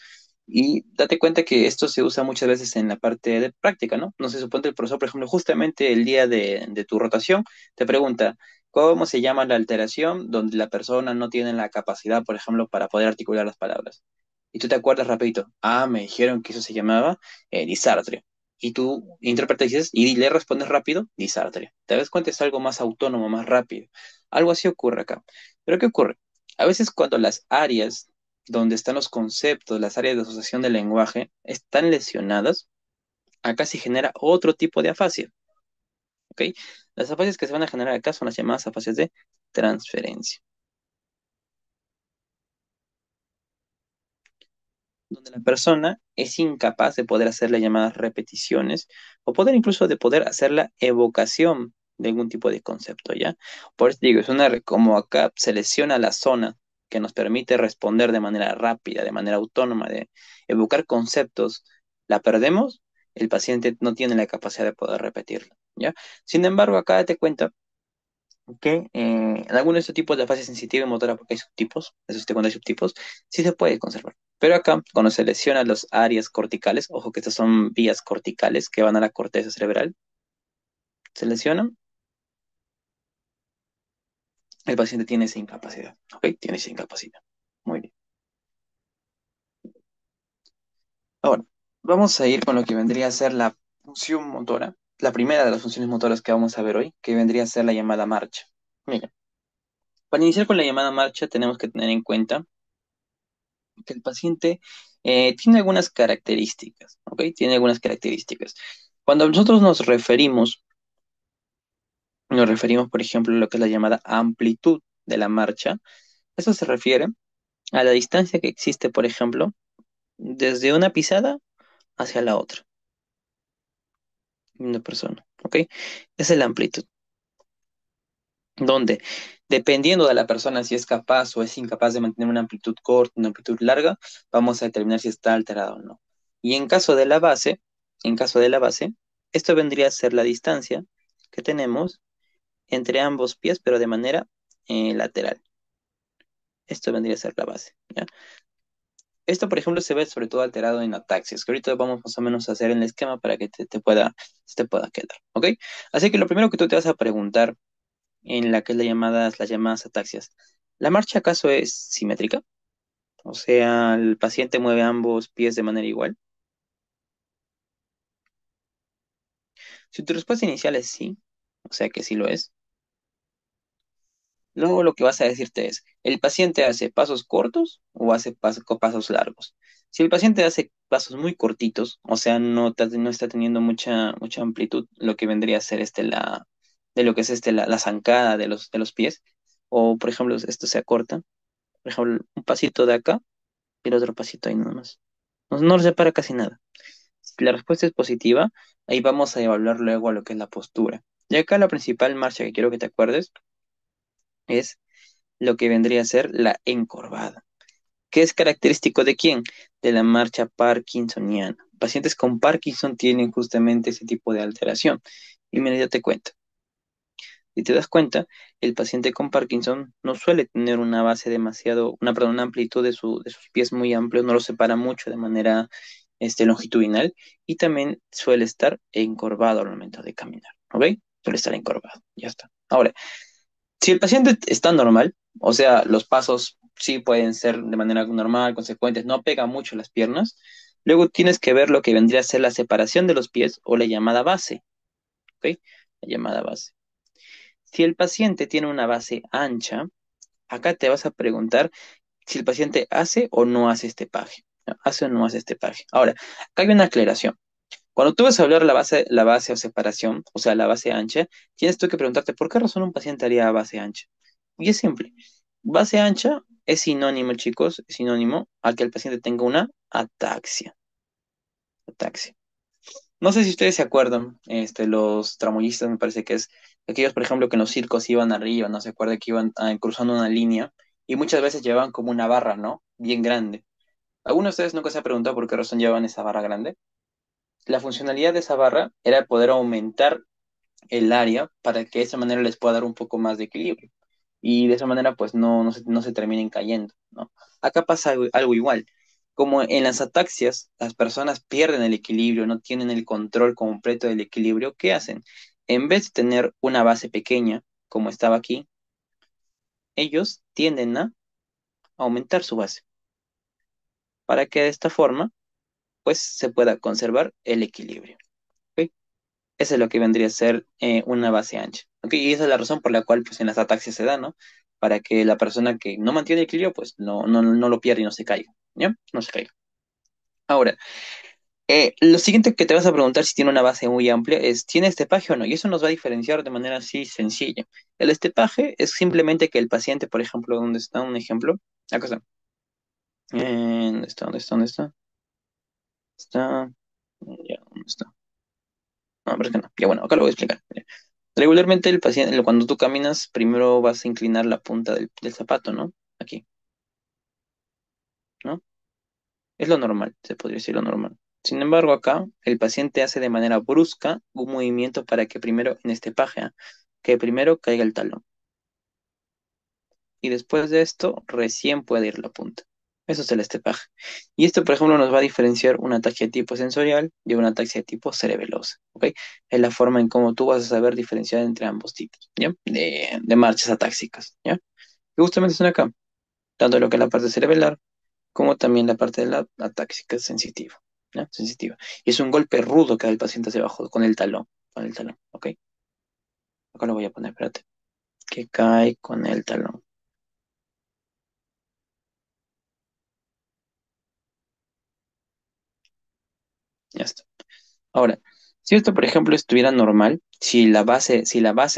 Y date cuenta que esto se usa muchas veces en la parte de práctica, ¿no? No se supone el profesor, por ejemplo, justamente el día de tu rotación, te pregunta, ¿cómo se llama la alteración donde la persona no tiene la capacidad, por ejemplo, para poder articular las palabras? Y tú te acuerdas rapidito, me dijeron que eso se llamaba disartria. Y tú interpretas y le respondes rápido, disartria. Te das cuenta, es algo más autónomo, más rápido. Algo así ocurre acá. Pero ¿qué ocurre? A veces cuando las áreas donde están los conceptos, las áreas de asociación del lenguaje, están lesionadas, acá se genera otro tipo de afasia, ¿ok? Las afasias que se van a generar acá son las llamadas afasias de transferencia, donde la persona es incapaz de poder hacer las llamadas repeticiones o poder incluso de poder hacer la evocación de algún tipo de concepto, ¿ya? Por eso digo, como acá selecciona la zona que nos permite responder de manera rápida, de manera autónoma, de evocar conceptos, la perdemos, el paciente no tiene la capacidad de poder repetirlo, ¿ya? Sin embargo, acá date cuenta que en algunos de estos tipos de fase sensitiva y motora, porque hay subtipos, cuando hay subtipos, sí se puede conservar. Pero acá, cuando se lesionan las áreas corticales, ojo que estas son vías corticales que van a la corteza cerebral, se lesionan, el paciente tiene esa incapacidad, ¿ok? Tiene esa incapacidad. Muy bien. Ahora, vamos a ir con lo que vendría a ser la función motora, la primera de las funciones motoras que vamos a ver hoy, que vendría a ser la llamada marcha. Mira, para iniciar con la llamada marcha tenemos que tener en cuenta que el paciente tiene algunas características, ¿ok? Tiene algunas características. Cuando nosotros nos referimos, por ejemplo, a lo que es la llamada amplitud de la marcha, eso se refiere a la distancia que existe, por ejemplo, desde una pisada hacia la otra, de una persona, ¿ok? Esa es la amplitud, donde, dependiendo de la persona, si es capaz o es incapaz de mantener una amplitud corta, una amplitud larga, vamos a determinar si está alterada o no. Y en caso de la base, esto vendría a ser la distancia que tenemos entre ambos pies, pero de manera lateral. Esto vendría a ser la base, ¿ya? Esto, por ejemplo, se ve sobre todo alterado en ataxias, que ahorita vamos más o menos a hacer el esquema para que te pueda quedar, ¿ok? Así que lo primero que tú te vas a preguntar en la que es las llamadas ataxias. ¿La marcha acaso es simétrica? O sea, el paciente mueve ambos pies de manera igual. Si tu respuesta inicial es sí, o sea que sí lo es, luego lo que vas a decirte es, ¿el paciente hace pasos cortos o hace pasos largos? Si el paciente hace pasos muy cortitos, o sea, no está teniendo mucha amplitud, lo que vendría a ser de lo que es la zancada de los pies, o por ejemplo, esto se acorta, Por ejemplo, un pasito de acá y el otro pasito ahí nomás. No lo separa casi nada. Si la respuesta es positiva, ahí vamos a evaluar luego a lo que es la postura. Y acá la principal marcha que quiero que te acuerdes es lo que vendría a ser la encorvada. ¿Qué es característico de quién? De la marcha parkinsoniana. Pacientes con Parkinson tienen justamente ese tipo de alteración. Y mira, ya te cuento. Si te das cuenta, el paciente con Parkinson no suele tener una base demasiado, perdón, una amplitud de sus pies muy amplio, no lo separa mucho de manera longitudinal y también suele estar encorvado al momento de caminar, ¿ok? Suele estar encorvado, ya está. Ahora, si el paciente está normal, o sea, los pasos sí pueden ser de manera normal, consecuentes, no pega mucho las piernas, luego tienes que ver lo que vendría a ser la separación de los pies o la llamada base, ¿ok? La llamada base. Si el paciente tiene una base ancha, acá te vas a preguntar si el paciente hace o no hace este paje. ¿No? ¿Hace o no hace este paje? Ahora, acá hay una aclaración. Cuando tú vas a hablar la base o separación, o sea, la base ancha, tienes tú que preguntarte por qué razón un paciente haría base ancha. Y es simple. Base ancha es sinónimo, chicos, es sinónimo a que el paciente tenga una ataxia. Ataxia. No sé si ustedes se acuerdan, los tramoyistas me parece que es aquellos, por ejemplo, que en los circos iban arriba, no se acuerda que iban cruzando una línea y muchas veces llevaban como una barra, ¿no? Bien grande. ¿Alguno de ustedes nunca se ha preguntado por qué razón llevaban esa barra grande? La funcionalidad de esa barra era poder aumentar el área para que de esa manera les pueda dar un poco más de equilibrio. Y de esa manera, pues no se terminen cayendo, ¿no? Acá pasa algo igual. Como en las ataxias, las personas pierden el equilibrio, no tienen el control completo del equilibrio, ¿qué hacen? En vez de tener una base pequeña, como estaba aquí, ellos tienden a aumentar su base para que de esta forma, pues se pueda conservar el equilibrio. ¿Ok? Eso es lo que vendría a ser una base ancha. ¿Ok? Y esa es la razón por la cual pues, en las ataxias se da, ¿no? Para que la persona que no mantiene el equilibrio, pues no lo pierda y no se caiga. ¿Ya? No se caiga. Ahora, lo siguiente que te vas a preguntar si tiene una base muy amplia es, ¿tiene estepaje o no? Y eso nos va a diferenciar de manera así sencilla. El estepaje es simplemente que el paciente, por ejemplo, ¿dónde está un ejemplo? Acá está. ¿Dónde está? ¿Dónde está? ¿Dónde está? Está. Ya, ¿dónde está? No, pero es que no. Ya bueno, acá lo voy a explicar. Regularmente el paciente, cuando tú caminas, primero vas a inclinar la punta del zapato, ¿no? Aquí, ¿no? Es lo normal, se podría decir lo normal. Sin embargo, acá el paciente hace de manera brusca un movimiento para que primero, en este paje, ¿ah? Que primero caiga el talón. Y después de esto, recién puede ir la punta. Eso es el estepaje. Y esto, por ejemplo, nos va a diferenciar una ataxia tipo sensorial de una ataxia tipo cerebelosa, ¿ok? Es la forma en cómo tú vas a saber diferenciar entre ambos tipos, ¿ya? De marchas atáxicas, ¿ya? Y justamente son acá, tanto lo que es la parte cerebelar como también la parte de la atáxica sensitiva, ¿ya? Sensitiva. Y es un golpe rudo que da el paciente hacia abajo con el talón, ¿ok? Acá lo voy a poner, espérate, que cae con el talón, ya está. Ahora, si esto, por ejemplo, estuviera normal, si la base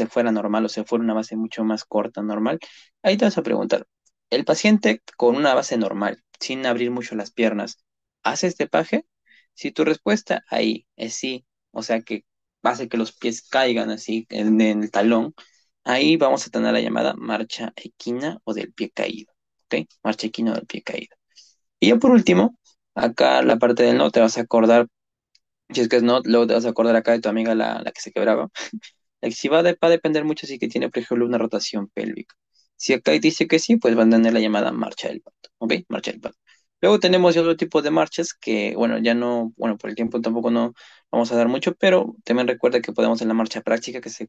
fuera normal, o sea, fuera una base mucho más corta, normal, ahí te vas a preguntar, ¿el paciente con una base normal, sin abrir mucho las piernas, hace este paje? Si tu respuesta ahí es sí, o sea, que hace que los pies caigan así en el talón, ahí vamos a tener la llamada marcha equina o del pie caído, ¿ok? Marcha equina o del pie caído. Y ya por último, acá la parte del no te vas a acordar si es que no, luego te vas a acordar acá de tu amiga la que se quebraba. La que sí va a depender mucho si que tiene, por ejemplo, una rotación pélvica. Si acá dice que sí, pues van a tener la llamada marcha del pato. ¿Ok? Marcha del pato. Luego tenemos otro tipo de marchas que, bueno, ya no, bueno, por el tiempo tampoco no vamos a dar mucho, pero también recuerda que podemos en la marcha práctica sí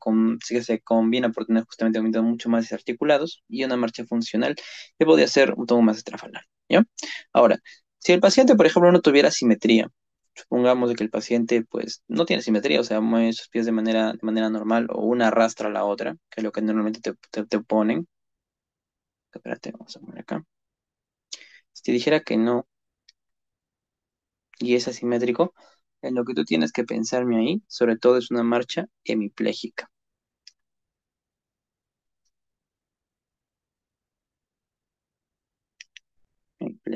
que se combina por tener justamente movimientos mucho más desarticulados y una marcha funcional que podría ser un tono más estrafalario. ¿Ya? Ahora, si el paciente, por ejemplo, no tuviera simetría, supongamos de que el paciente pues no tiene simetría, o sea, mueve sus pies de manera normal o una arrastra a la otra, que es lo que normalmente te ponen. Espérate, vamos a poner acá. Si te dijera que no y es asimétrico, en lo que tú tienes que pensarme ahí, sobre todo es una marcha hemipléjica.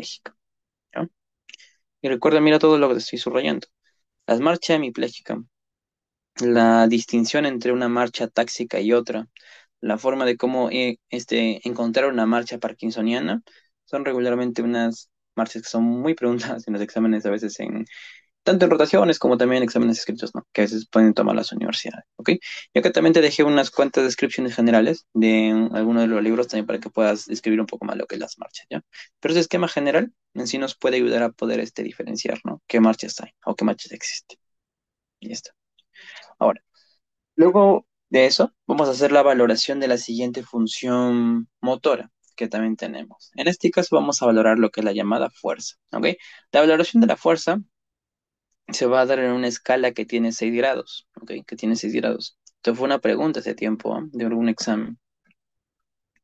hemipléjica, ¿ya? Y recuerda, mira todo lo que te estoy subrayando. Las marchas hemipléjicas, la distinción entre una marcha táxica y otra, la forma de cómo encontrar una marcha parkinsoniana, son regularmente unas marchas que son muy preguntadas en los exámenes, a veces tanto en rotaciones como también en exámenes escritos, ¿no? Que a veces pueden tomar las universidades, ¿ok? Y acá también te dejé unas cuantas descripciones generales de algunos de los libros también para que puedas describir un poco más lo que es las marchas, ¿ya? Pero ese esquema general en sí nos puede ayudar a poder diferenciar, ¿no? ¿Qué marchas hay o qué marchas existen? Y ya está. Ahora, luego de eso, vamos a hacer la valoración de la siguiente función motora que también tenemos. En este caso vamos a valorar lo que es la llamada fuerza, ¿ok? La valoración de la fuerza se va a dar en una escala que tiene 6 grados, ¿ok? Que tiene 6 grados. Esto fue una pregunta hace tiempo, ¿ah? De algún examen.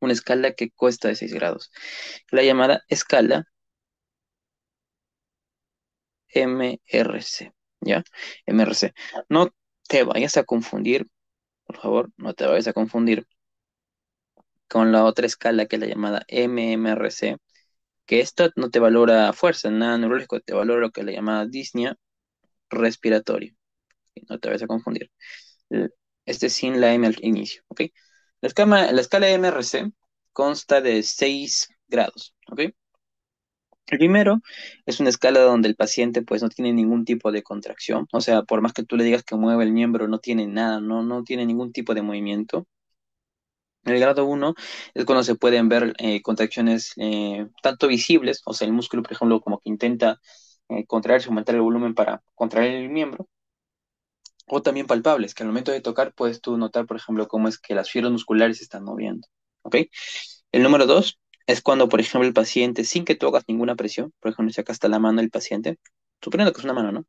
Una escala que cuesta de 6 grados. La llamada escala MRC, ¿ya? MRC. No te vayas a confundir, por favor, no te vayas a confundir con la otra escala que es la llamada MMRC, que esto no te valora fuerza, nada neurológico, te valora lo que es la llamada disnea respiratoria. No te vayas a confundir. l- sin la M al inicio, ¿ok? La escala MRC consta de 6 grados, ¿ok? El primero es una escala donde el paciente pues no tiene ningún tipo de contracción, o sea, por más que tú le digas que mueve el miembro, no tiene nada, no tiene ningún tipo de movimiento. El grado uno es cuando se pueden ver contracciones tanto visibles, o sea, el músculo, por ejemplo, como que intenta contraerse, aumentar el volumen para contraer el miembro, o también palpables, que al momento de tocar puedes tú notar, por ejemplo, cómo es que las fibras musculares se están moviendo. ¿Ok? El número dos es cuando, por ejemplo, el paciente, sin que tú hagas ninguna presión, por ejemplo, si acá está la mano del paciente, suponiendo que es una mano, ¿no?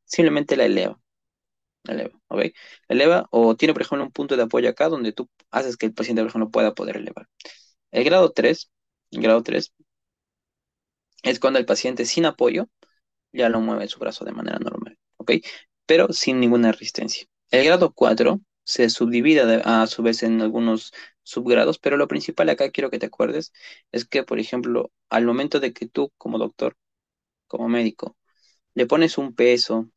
Simplemente la eleva, ¿ok? La eleva o tiene, por ejemplo, un punto de apoyo acá donde tú haces que el paciente, por ejemplo, pueda poder elevar. El grado 3 es cuando el paciente sin apoyo ya lo mueve su brazo de manera normal, ¿ok? Pero sin ninguna resistencia. El grado 4 se subdivide a su vez en algunos subgrados, pero lo principal acá quiero que te acuerdes es que, por ejemplo, al momento de que tú como doctor, como médico, le pones un peso,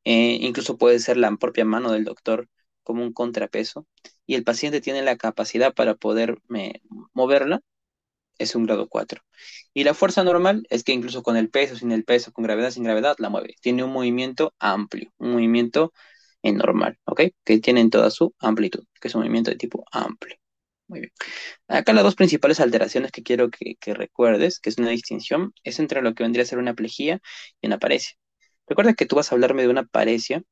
incluso puede ser la propia mano del doctor como un contrapeso, y el paciente tiene la capacidad para poder moverla, es un grado 4. Y la fuerza normal es que incluso con el peso, sin el peso, con gravedad, sin gravedad, la mueve. Tiene un movimiento amplio, un movimiento normal, ¿ok? Que tiene en toda su amplitud, que es un movimiento de tipo amplio. Muy bien. Acá las dos principales alteraciones que quiero que recuerdes, que es una distinción, es entre lo que vendría a ser una plejía y una paresia. Recuerda que tú vas a hablarme de una paresia,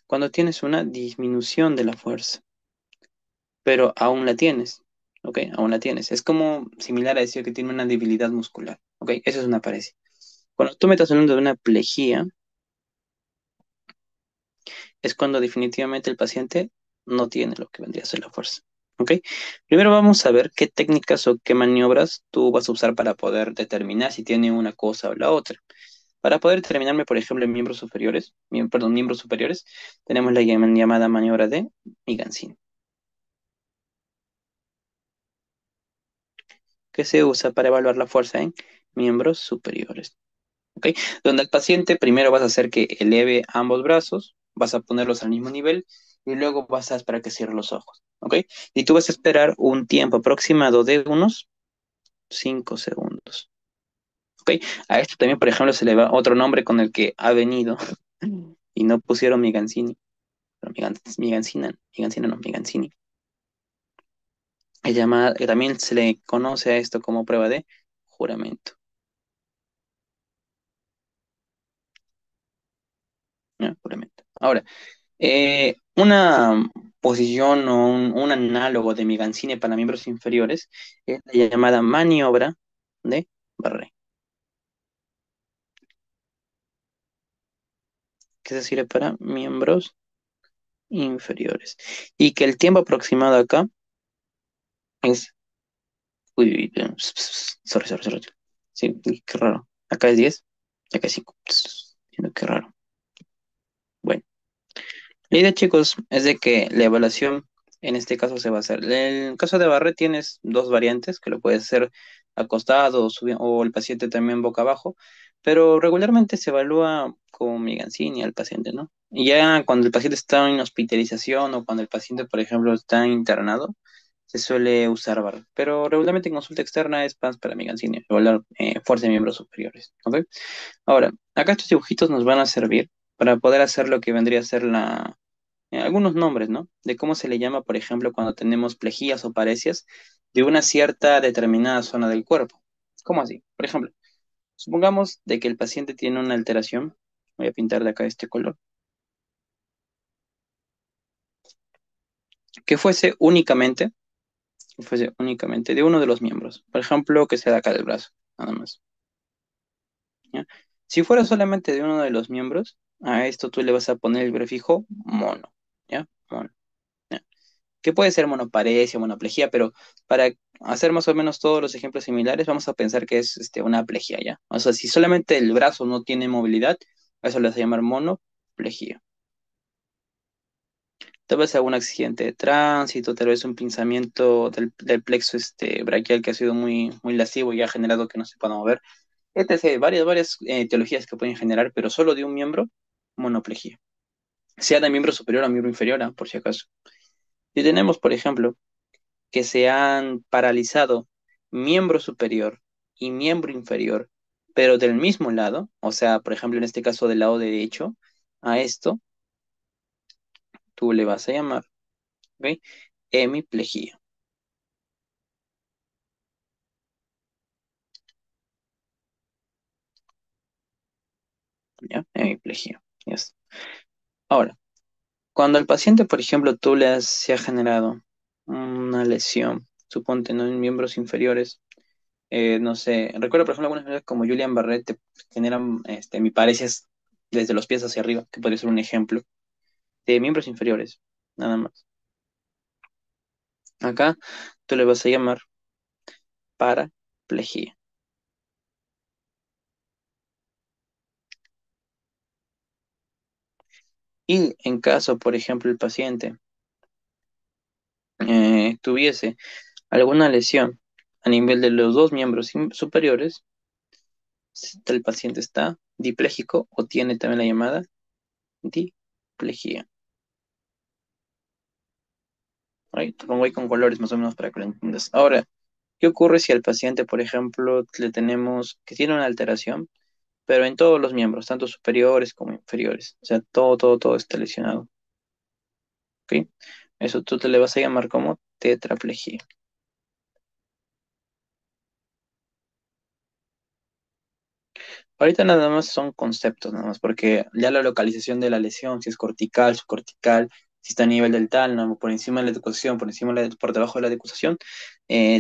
cuando tienes una disminución de la fuerza, pero aún la tienes, ¿ok? Aún la tienes. Es como similar a decir que tiene una debilidad muscular, ¿ok? Eso es una paresia. Cuando tú me estás hablando de una plejía, es cuando definitivamente el paciente no tiene lo que vendría a ser la fuerza, ¿ok? Primero vamos a ver qué técnicas o qué maniobras tú vas a usar para poder determinar si tiene una cosa o la otra. Para poder determinarme, por ejemplo, en miembros superiores, tenemos la llamada maniobra de Migancini, que se usa para evaluar la fuerza en miembros superiores. ¿Ok? Donde el paciente primero vas a hacer que eleve ambos brazos, vas a ponerlos al mismo nivel y luego vas a esperar que cierre los ojos. ¿Ok? Y tú vas a esperar un tiempo aproximado de unos 5 segundos. ¿Ok? A esto también, por ejemplo, se le va otro nombre con el que ha venido y no pusieron Migancini, pero Migancina no, Migancini. También se le conoce a esto como prueba de juramento. ¿Ya? Juramento. Ahora, una posición o un análogo de Migancini para miembros inferiores es la llamada maniobra de Barré, que se sirve para miembros inferiores. Y que el tiempo aproximado acá es... Uy, uy, sorry. Sí, qué raro. Acá es 10 y acá es 5. Qué raro. Bueno, la idea, chicos, es de que la evaluación En este caso se va a hacer. En el caso de Barrett tienes dos variantes, que lo puedes hacer acostado o el paciente también boca abajo, pero regularmente se evalúa con Migancini al paciente, ¿no? Y ya cuando el paciente está en hospitalización o cuando el paciente, por ejemplo, está internado, se suele usar Barrett. Pero regularmente en consulta externa es más para Migancini, evaluar fuerza de miembros superiores, ¿ok? Ahora, acá estos dibujitos nos van a servir para poder hacer lo que vendría a ser algunos nombres, ¿no? De cómo se le llama, por ejemplo, cuando tenemos plejías o parecias de una cierta determinada zona del cuerpo. ¿Cómo así? Por ejemplo, supongamos de que el paciente tiene una alteración, voy a pintar de acá este color, que fuese únicamente de uno de los miembros. Por ejemplo, que sea de acá del brazo, nada más. ¿Ya? Si fuera solamente de uno de los miembros, a esto tú le vas a poner el prefijo mono, ¿ya? Mono. ¿Ya? Que puede ser monoparesia, monoplejía, pero para hacer más o menos todos los ejemplos similares, vamos a pensar que es una plejía, ¿ya? O sea, si solamente el brazo no tiene movilidad, a eso le vas a llamar monoplejía. Tal vez algún accidente de tránsito, tal vez un pinzamiento del plexo braquial que ha sido muy lesivo y ha generado que no se pueda mover, etc. Varias etiologías que pueden generar, pero solo de un miembro, monoplejía. Sea de miembro superior a miembro inferior, por si acaso. Si tenemos, por ejemplo, que se han paralizado miembro superior y miembro inferior, pero del mismo lado, o sea, por ejemplo, en este caso del lado derecho, a esto tú le vas a llamar, ¿ok? Hemiplejía. ¿Ya? Hemiplejía. Yes. Ahora, cuando al paciente, por ejemplo, se ha generado una lesión, suponte, ¿no? En miembros inferiores, no sé, recuerdo, por ejemplo, algunas veces como Julian Barrett te generan hemiparesias desde los pies hacia arriba, que podría ser un ejemplo de miembros inferiores, nada más. Acá tú le vas a llamar paraplejía. Y en caso, por ejemplo, el paciente tuviese alguna lesión a nivel de los dos miembros superiores, el paciente está dipléjico o tiene también la llamada diplejía. Ahí te pongo ahí con colores más o menos para que lo entiendas. Ahora, ¿qué ocurre si al paciente, por ejemplo, le tenemos que tiene una alteración, pero en todos los miembros, tanto superiores como inferiores? O sea, todo está lesionado. ¿Ok? Eso tú te le vas a llamar como tetraplejía. Ahorita nada más son conceptos, nada más, porque ya la localización de la lesión, si es cortical, subcortical, si está a nivel del tálamo, por encima de la decusación, por debajo de la decusación,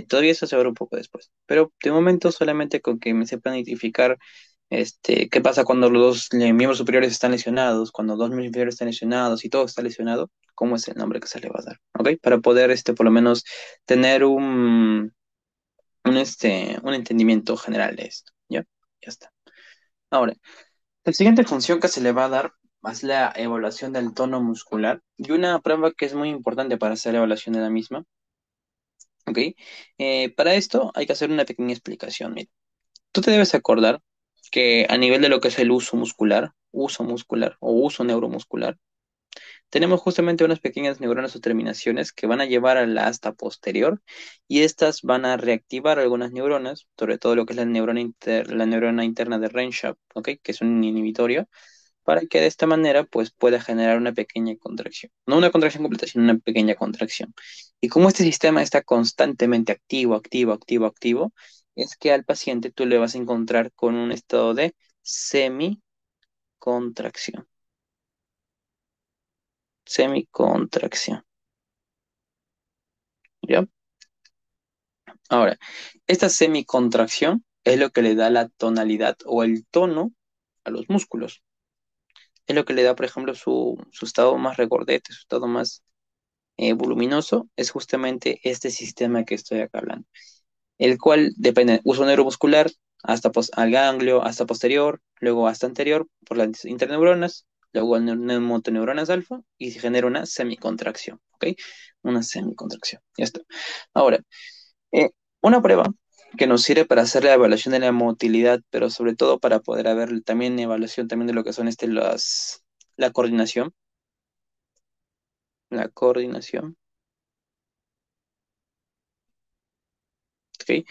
todavía eso se verá un poco después. Pero de momento solamente con que me sepan identificar qué pasa cuando los dos miembros superiores están lesionados, cuando dos miembros inferiores están lesionados y todo está lesionado, cómo es el nombre que se le va a dar, ¿ok? Para poder por lo menos tener un entendimiento general de esto, ¿ya? Ya está. Ahora, la siguiente función que se le va a dar es la evaluación del tono muscular y una prueba que es muy importante para hacer la evaluación de la misma, ¿ok? Para esto hay que hacer una pequeña explicación. Mira, tú te debes acordar que a nivel de lo que es el uso muscular o uso neuromuscular, tenemos justamente unas pequeñas neuronas o terminaciones que van a llevar a la asta posterior y estas van a reactivar algunas neuronas, sobre todo lo que es la neurona interna de Renshaw, ¿ok? Que es un inhibitorio, para que de esta manera pues pueda generar una pequeña contracción. No una contracción completa, sino una pequeña contracción. Y como este sistema está constantemente activo, es que al paciente tú le vas a encontrar con un estado de semicontracción. Semicontracción. ¿Ya? Ahora, esta semicontracción es lo que le da la tonalidad o el tono a los músculos. Es lo que le da, por ejemplo, su estado más regordete, su estado más voluminoso, es justamente este sistema que estoy acá hablando, el cual depende de uso neuromuscular al ganglio, hasta posterior, luego hasta anterior por las interneuronas, luego al motoneuronas alfa y se genera una semicontracción. ¿ok? Una semicontracción, ya está. Ahora, eh, una prueba que nos sirve para hacer la evaluación de la motilidad, pero sobre todo para poder haber también evaluación también de lo que son la coordinación, la coordinación, ¿ok?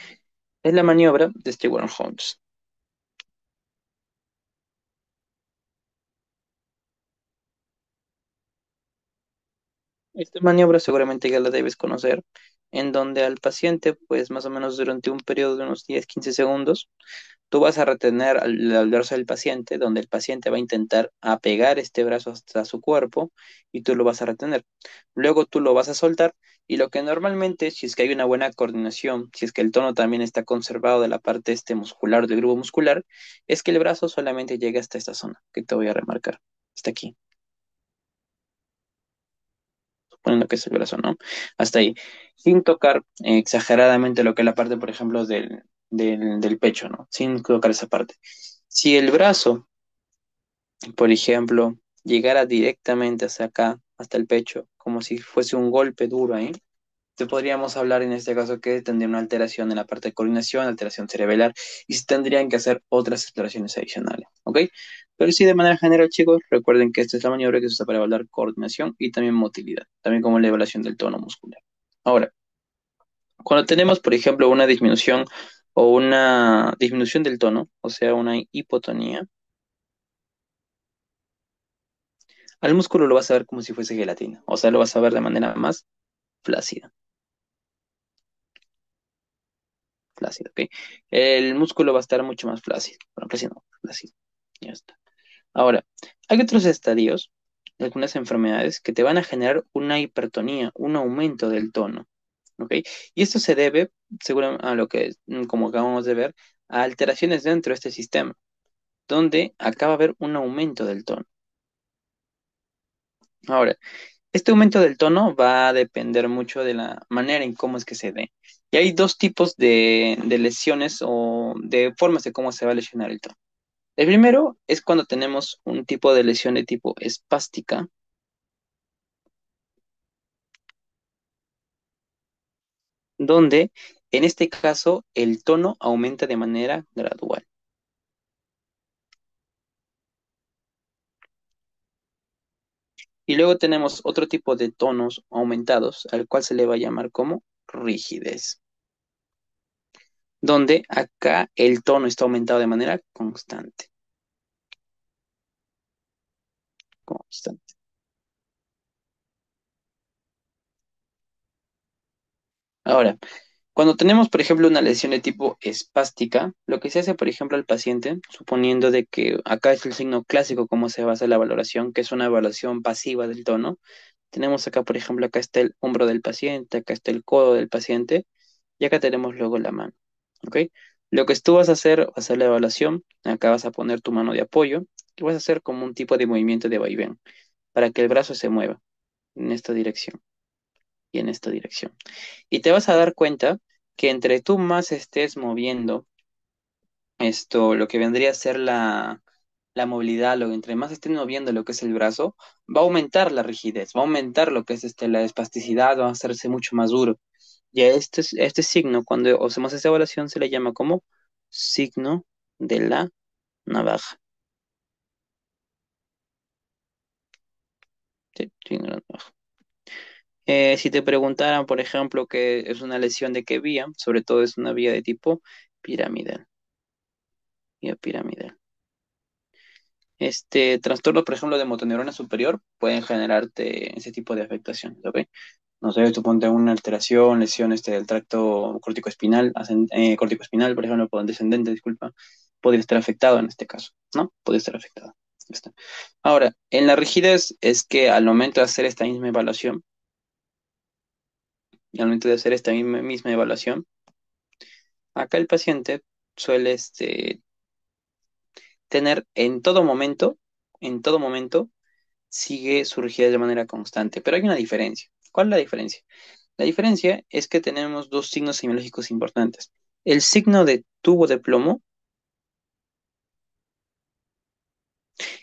Es la maniobra de Stewart-Jones. Esta maniobra seguramente ya la debes conocer, en donde al paciente, pues más o menos durante un periodo de unos 10-15 segundos, tú vas a retener al brazo del paciente, donde el paciente va a intentar apegar este brazo hasta su cuerpo y tú lo vas a retener. Luego tú lo vas a soltar y lo que normalmente, si es que hay una buena coordinación, si es que el tono también está conservado de la parte este muscular, del grupo muscular, es que el brazo solamente llega hasta esta zona, que te voy a remarcar, hasta aquí, suponiendo que es el brazo, ¿no? Hasta ahí, sin tocar exageradamente lo que es la parte, por ejemplo, del pecho, ¿no? Sin tocar esa parte. Si el brazo por ejemplo, llegara directamente hacia acá, hasta el pecho, como si fuese un golpe duro ahí, te podríamos hablar en este caso que tendría una alteración en la parte de coordinación, alteración cerebral, y se tendrían que hacer otras exploraciones adicionales, ¿ok? Pero sí, de manera general, chicos, recuerden que esta es la maniobra que se usa para evaluar coordinación y también motilidad, también como la evaluación del tono muscular. Ahora, cuando tenemos, por ejemplo, una disminución o una disminución del tono, o sea, una hipotonía, al músculo lo vas a ver como si fuese gelatina, o sea, lo vas a ver de manera más flácida, flácida, ¿ok? El músculo va a estar mucho más flácido, bueno, flácido, no, flácido, ya está. Ahora, hay otros estadios de algunas enfermedades que te van a generar una hipertonía, un aumento del tono, ¿ok? Y esto se debe, seguro, a lo que, como acabamos de ver, a alteraciones dentro de este sistema, donde acaba a haber un aumento del tono. Ahora, este aumento del tono va a depender mucho de la manera en cómo es que se dé. Y hay dos tipos de lesiones o de formas de cómo se va a lesionar el tono. El primero es cuando tenemos un tipo de lesión de tipo espástica, donde en este caso el tono aumenta de manera gradual. Y luego tenemos otro tipo de tonos aumentados, al cual se le va a llamar como rigidez, donde acá el tono está aumentado de manera constante. Constante. Ahora, cuando tenemos, por ejemplo, una lesión de tipo espástica, lo que se hace, por ejemplo, al paciente, suponiendo de que acá es el signo clásico, cómo se basa la valoración, que es una evaluación pasiva del tono. Tenemos acá, por ejemplo, acá está el hombro del paciente, acá está el codo del paciente, y acá tenemos luego la mano, ¿ok? Lo que tú vas a hacer, vas a hacer la evaluación, acá vas a poner tu mano de apoyo, y vas a hacer como un tipo de movimiento de vaivén, para que el brazo se mueva en esta dirección y en esta dirección. Y te vas a dar cuenta que entre tú más estés moviendo esto, lo que vendría a ser la movilidad, entre más estés moviendo lo que es el brazo, va a aumentar la rigidez, va a aumentar lo que es la espasticidad, va a hacerse mucho más duro. Y a este signo, cuando hacemos esta evaluación, se le llama como signo de la navaja. Sí, signo de la navaja. Si te preguntaran, por ejemplo, que es una lesión de qué vía, sobre todo es una vía de tipo piramidal, vía piramidal. Trastornos, por ejemplo, de motoneurona superior pueden generarte ese tipo de afectaciones, ¿ok? No sé, tú ponte una alteración, lesión del tracto corticoespinal, corticoespinal, por ejemplo, descendente, disculpa, podría estar afectado en este caso, ¿no? Podría estar afectado. Ya está. Ahora, en la rigidez es que al momento de hacer esta misma evaluación, y al momento de hacer esta misma evaluación, acá el paciente suele tener en todo momento, sigue su rigidez de manera constante, pero hay una diferencia. ¿Cuál es la diferencia? La diferencia es que tenemos dos signos semiológicos importantes. El signo de tubo de plomo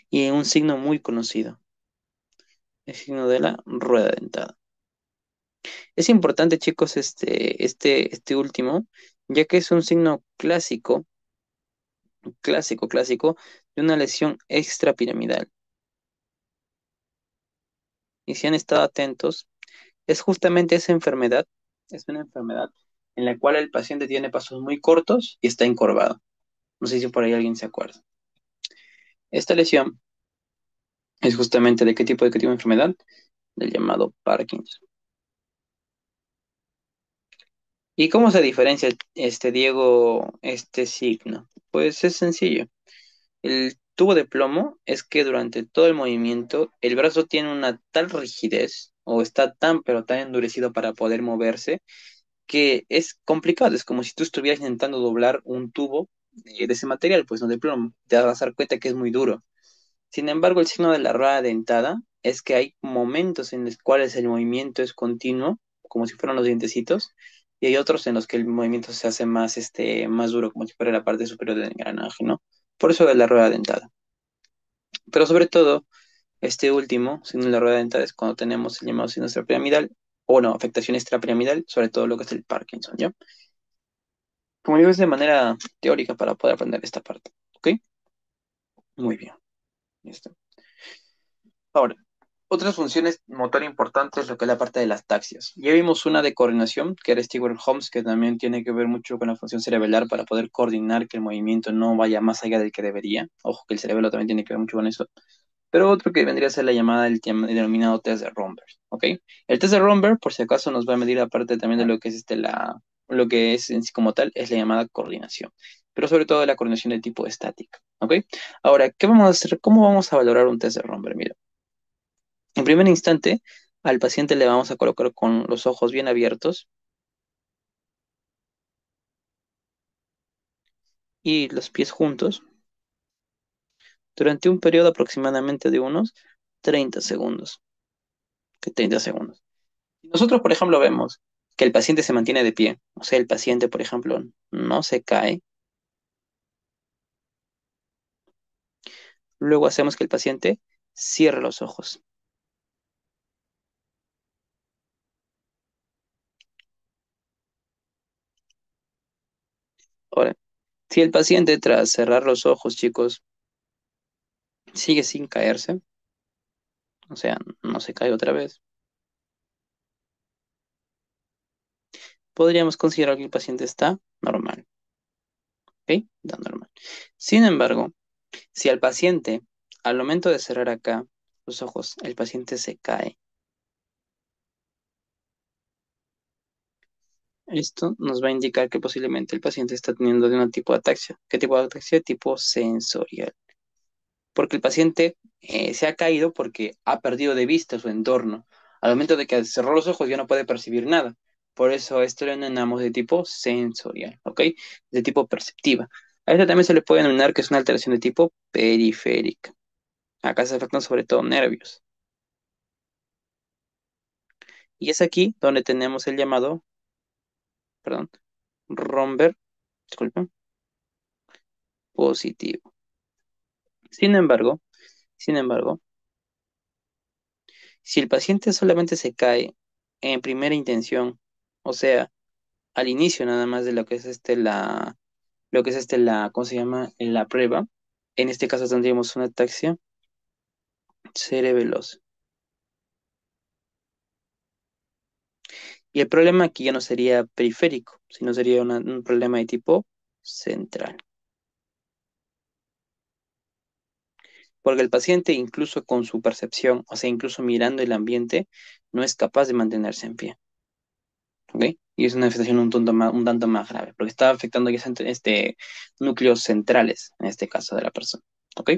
y un signo muy conocido, el signo de la rueda dentada. Es importante, chicos, este último, ya que es un signo clásico de una lesión extrapiramidal. Y si han estado atentos, es justamente esa enfermedad, es una enfermedad en la cual el paciente tiene pasos muy cortos y está encorvado. No sé si por ahí alguien se acuerda. Esta lesión es justamente de qué tipo de enfermedad, del llamado Parkinson. ¿Y cómo se diferencia Diego, este signo? Pues es sencillo. El tubo de plomo es que durante todo el movimiento el brazo tiene una tal rigidez o está tan pero tan endurecido para poder moverse que es complicado. Es como si tú estuvieras intentando doblar un tubo de ese material, pues no de plomo. Te vas a dar cuenta que es muy duro. Sin embargo, el signo de la rueda dentada es que hay momentos en los cuales el movimiento es continuo, como si fueran los dientecitos, y hay otros en los que el movimiento se hace más, más duro, como si fuera la parte superior del engranaje, ¿no? Por eso de la rueda dentada. Pero sobre todo, este último, signo de la rueda dentada, es cuando tenemos el llamado signo extrapiramidal, o no, afectación extrapiramidal, sobre todo lo que es el Parkinson, ¿ya? Como digo, es de manera teórica para poder aprender esta parte, ¿ok? Muy bien, listo. Ahora, otras funciones motor importantes, lo que es la parte de las taxias. Ya vimos una de coordinación, que era Stewart Holmes, que también tiene que ver mucho con la función cerebelar para poder coordinar que el movimiento no vaya más allá del que debería. Ojo, que el cerebelo también tiene que ver mucho con eso. Pero otro que vendría a ser la llamada, el denominado test de Romberg, ¿ok? El test de Romberg, por si acaso, nos va a medir aparte también de lo que es lo que es en sí como tal, es la llamada coordinación. Pero sobre todo la coordinación de tipo estática, ¿ok? Ahora, ¿qué vamos a hacer? ¿Cómo vamos a valorar un test de Romberg? Mira. En primer instante, al paciente le vamos a colocar con los ojos bien abiertos y los pies juntos durante un periodo aproximadamente de unos 30 segundos. ¿Qué 30 segundos? Si nosotros, por ejemplo, vemos que el paciente se mantiene de pie, o sea, el paciente, por ejemplo, no se cae, luego hacemos que el paciente cierre los ojos. Ahora, si el paciente tras cerrar los ojos, chicos, sigue sin caerse, o sea, no se cae otra vez, podríamos considerar que el paciente está normal, ¿ok? Está normal. Sin embargo, si al paciente, al momento de cerrar acá los ojos, el paciente se cae, esto nos va a indicar que posiblemente el paciente está teniendo de un tipo de ataxia. ¿Qué tipo de ataxia? Tipo sensorial. Porque el paciente se ha caído porque ha perdido de vista su entorno. Al momento de que cerró los ojos ya no puede percibir nada. Por eso esto lo denominamos de tipo sensorial, ¿ok? De tipo perceptiva. A esto también se le puede denominar que es una alteración de tipo periférica. Acá se afectan sobre todo nervios. Y es aquí donde tenemos el llamado, perdón, romper, disculpen, positivo. Sin embargo, sin embargo, si el paciente solamente se cae en primera intención, o sea, al inicio nada más de lo que es lo que es ¿cómo se llama? La prueba, en este caso tendríamos una ataxia cerebelosa. Y el problema aquí ya no sería periférico, sino sería un problema de tipo central. Porque el paciente, incluso con su percepción, o sea, incluso mirando el ambiente, no es capaz de mantenerse en pie. ¿Ok? Y es una afectación un tanto más grave, porque está afectando ya núcleos centrales, en este caso de la persona. ¿Ok?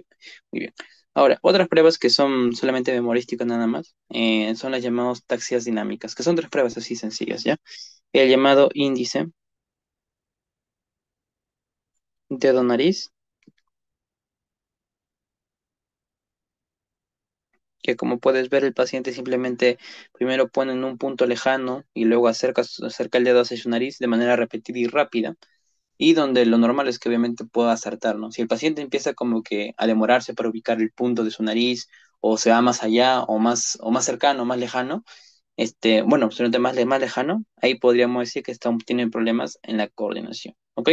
Muy bien. Ahora, otras pruebas que son solamente memorísticas nada más, son las llamadas taxias dinámicas, que son tres pruebas así sencillas, ¿ya? El llamado índice, dedo nariz, que como puedes ver el paciente simplemente primero pone en un punto lejano y luego acerca el dedo hacia su nariz de manera repetida y rápida, y donde lo normal es que obviamente pueda acertar, ¿no? Si el paciente empieza como que a demorarse para ubicar el punto de su nariz, o se va más allá, o más cercano, o más lejano, Bueno, si no más, más lejano, ahí podríamos decir que tienen problemas en la coordinación, ¿ok?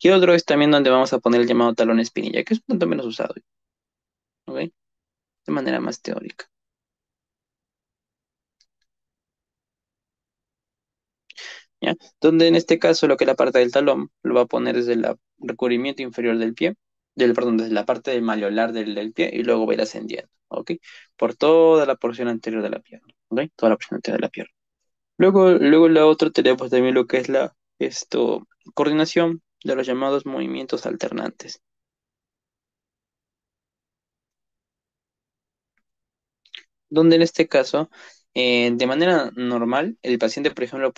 Y otro es también donde vamos a poner el llamado talón espinilla, que es un tanto menos usado, ¿ok? De manera más teórica, ¿ya? Donde en este caso lo que es la parte del talón lo va a poner desde el recubrimiento inferior del pie, perdón, desde la parte del malleolar del pie y luego va a ir ascendiendo, ¿ok? Por toda la porción anterior de la pierna, ¿ok? Toda la porción anterior de la pierna. Luego la otra tenemos también lo que es coordinación de los llamados movimientos alternantes, donde en este caso, de manera normal, el paciente, por ejemplo,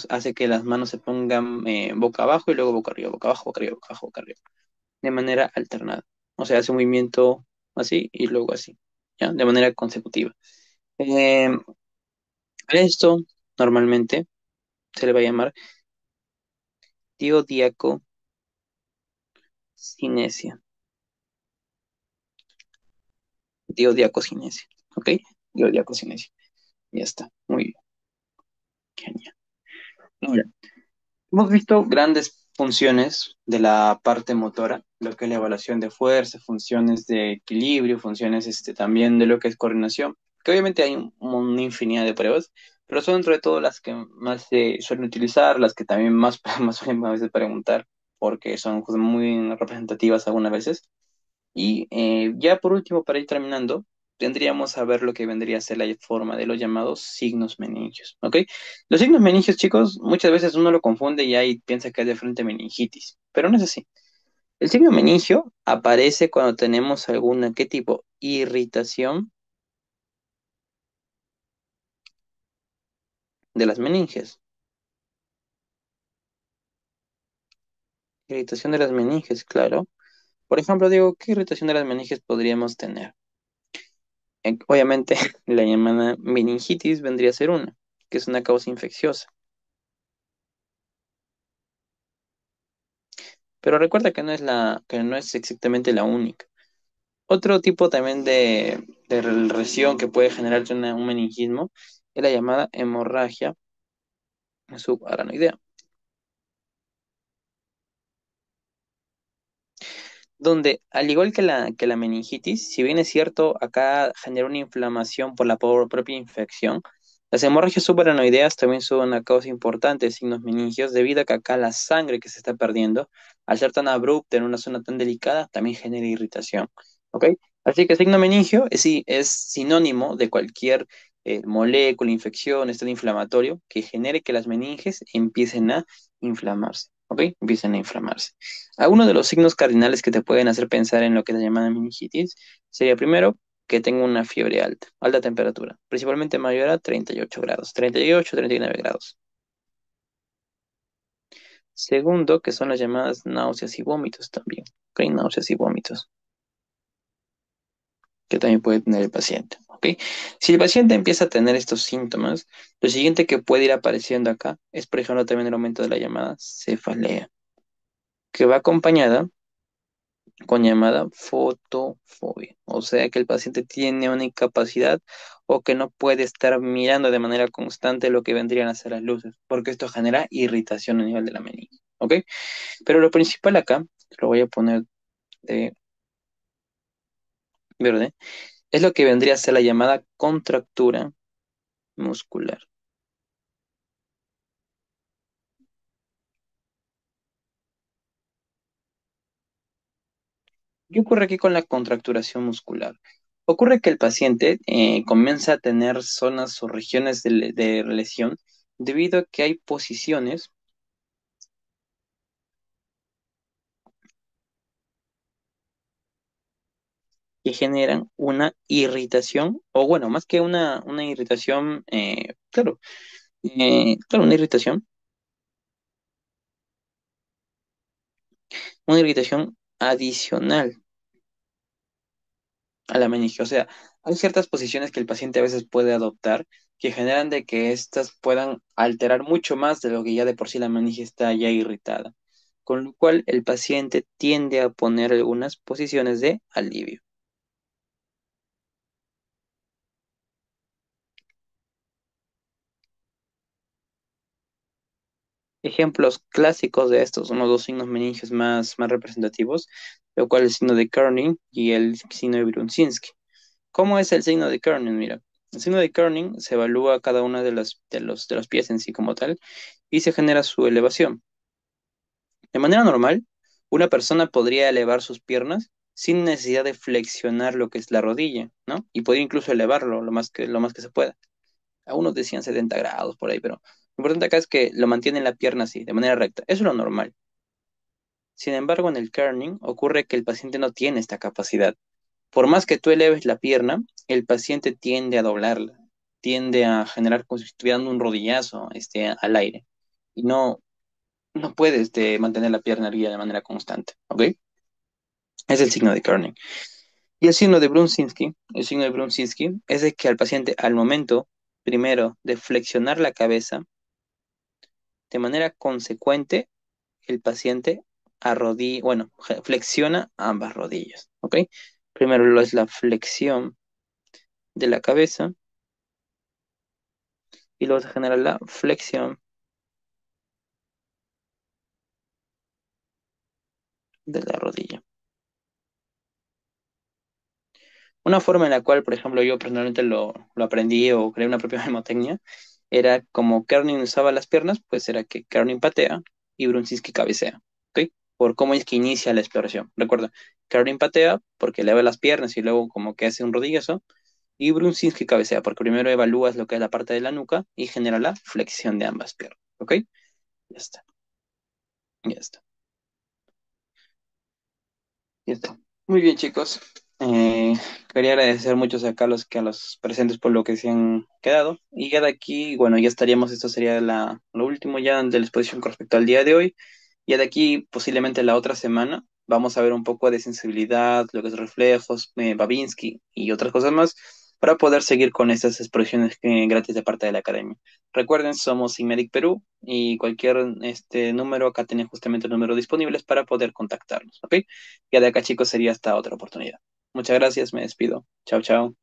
hace que las manos se pongan boca abajo y luego boca arriba, boca abajo, boca arriba, boca abajo, boca arriba, de manera alternada. O sea, hace un movimiento así y luego así, ¿ya? De manera consecutiva. Eh, a esto normalmente se le va a llamar diodiaco cinesia, diodiaco cinesia, ¿ok? Diodiaco cinesia. Ya está, muy bien, genial. Ahora, hemos visto grandes funciones de la parte motora, lo que es la evaluación de fuerza, funciones de equilibrio, funciones también de lo que es coordinación, que obviamente hay una infinidad de pruebas, pero son dentro de todo las que más se suelen utilizar, las que también más, más suelen a veces preguntar, porque son cosas muy representativas algunas veces. Y ya por último, para ir terminando, tendríamos a ver lo que vendría a ser la forma de los llamados signos meningios, ¿ok? Los signos meningios, chicos, muchas veces uno lo confunde y ahí piensa que es de frente meningitis, pero no es así. El signo meningio aparece cuando tenemos alguna, ¿qué tipo? Irritación de las meninges. Irritación de las meninges, claro. Por ejemplo, digo, ¿qué irritación de las meninges podríamos tener? Obviamente, la llamada meningitis vendría a ser una, que es una causa infecciosa. Pero recuerda que que no es exactamente la única. Otro tipo también de lesión que puede generarte un meningismo es la llamada hemorragia subaranoidea, donde al igual que que la meningitis, si bien es cierto, acá genera una inflamación por la propia infección, las hemorragias subaranoideas también son una causa importante de signos meningios debido a que acá la sangre que se está perdiendo, al ser tan abrupta en una zona tan delicada, también genera irritación. ¿Ok? Así que signo meningio es sinónimo de cualquier molécula, infección, estado inflamatorio que genere que las meninges empiecen a inflamarse. ¿Ok? Empiecen a inflamarse. Algunos de los signos cardinales que te pueden hacer pensar en lo que se llama meningitis sería primero que tenga una fiebre alta, alta temperatura, principalmente mayor a 38 grados, 38, 39 grados. Segundo, que son las llamadas náuseas y vómitos también, ¿ok? Náuseas y vómitos, que también puede tener el paciente, ¿ok? Si el paciente empieza a tener estos síntomas, lo siguiente que puede ir apareciendo acá es, por ejemplo, también el aumento de la llamada cefalea, que va acompañada con llamada fotofobia, o sea que el paciente tiene una incapacidad o que no puede estar mirando de manera constante lo que vendrían a ser las luces, porque esto genera irritación a nivel de la meninge, ¿ok? Pero lo principal acá, lo voy a poner de verde, es lo que vendría a ser la llamada contractura muscular. ¿Qué ocurre aquí con la contracturación muscular? Ocurre que el paciente comienza a tener zonas o regiones de lesión debido a que hay posiciones que generan una irritación, o bueno, más que una irritación, claro, una irritación adicional a la meninge. O sea, hay ciertas posiciones que el paciente a veces puede adoptar que generan de que éstas puedan alterar mucho más de lo que ya de por sí la meninge está ya irritada, con lo cual el paciente tiende a poner algunas posiciones de alivio. ejemplos clásicos de estos, unos dos signos meningios más representativos, lo cual es el signo de Kerning y el signo de Brunzinski. ¿Cómo es el signo de Kerning? Mira, el signo de Kerning se evalúa cada una de los pies en sí como tal y se genera su elevación. De manera normal, una persona podría elevar sus piernas sin necesidad de flexionar lo que es la rodilla, ¿no? Y podría incluso elevarlo lo más que se pueda. Algunos decían 70 grados por ahí, pero lo importante acá es que lo mantienen la pierna así, de manera recta. Eso es lo normal. Sin embargo, en el kerning ocurre que el paciente no tiene esta capacidad. Por más que tú eleves la pierna, el paciente tiende a doblarla, tiende a generar como si estuviera dando un rodillazo al aire. Y no puede mantener la pierna erguida de manera constante, ¿ok? Es el signo de kerning. Y el signo de Brunzinski es de que al paciente, al momento, primero, de flexionar la cabeza, de manera consecuente, el paciente bueno, flexiona ambas rodillas, ¿ok? Primero lo es la flexión de la cabeza y luego se genera la flexión de la rodilla. Una forma en la cual, por ejemplo, yo personalmente lo aprendí o creé una propia mnemotecnia era como Kerning usaba las piernas, pues era que Kerning patea y Brunzinski cabecea, ¿ok? Por cómo es que inicia la exploración. Recuerda, Kerning patea porque eleva las piernas y luego como que hace un rodillazo, y Brunzinski cabecea porque primero evalúas lo que es la parte de la nuca y genera la flexión de ambas piernas, ¿ok? Ya está, ya está. Ya está. Muy bien, chicos. Eh, Quería agradecer mucho a Carlos que a los presentes por lo que se han quedado. Y ya de aquí, bueno, ya estaríamos, esto sería lo último ya de la exposición con respecto al día de hoy. Ya de aquí, posiblemente la otra semana, vamos a ver un poco de sensibilidad, lo que es reflejos, Babinski y otras cosas más, para poder seguir con estas exposiciones gratis de parte de la academia. Recuerden, somos Inmedic Perú y cualquier número, acá tienen justamente el número disponibles para poder contactarnos, ¿ok? Ya de acá, chicos, sería hasta otra oportunidad. Muchas gracias, me despido. Chao, chao.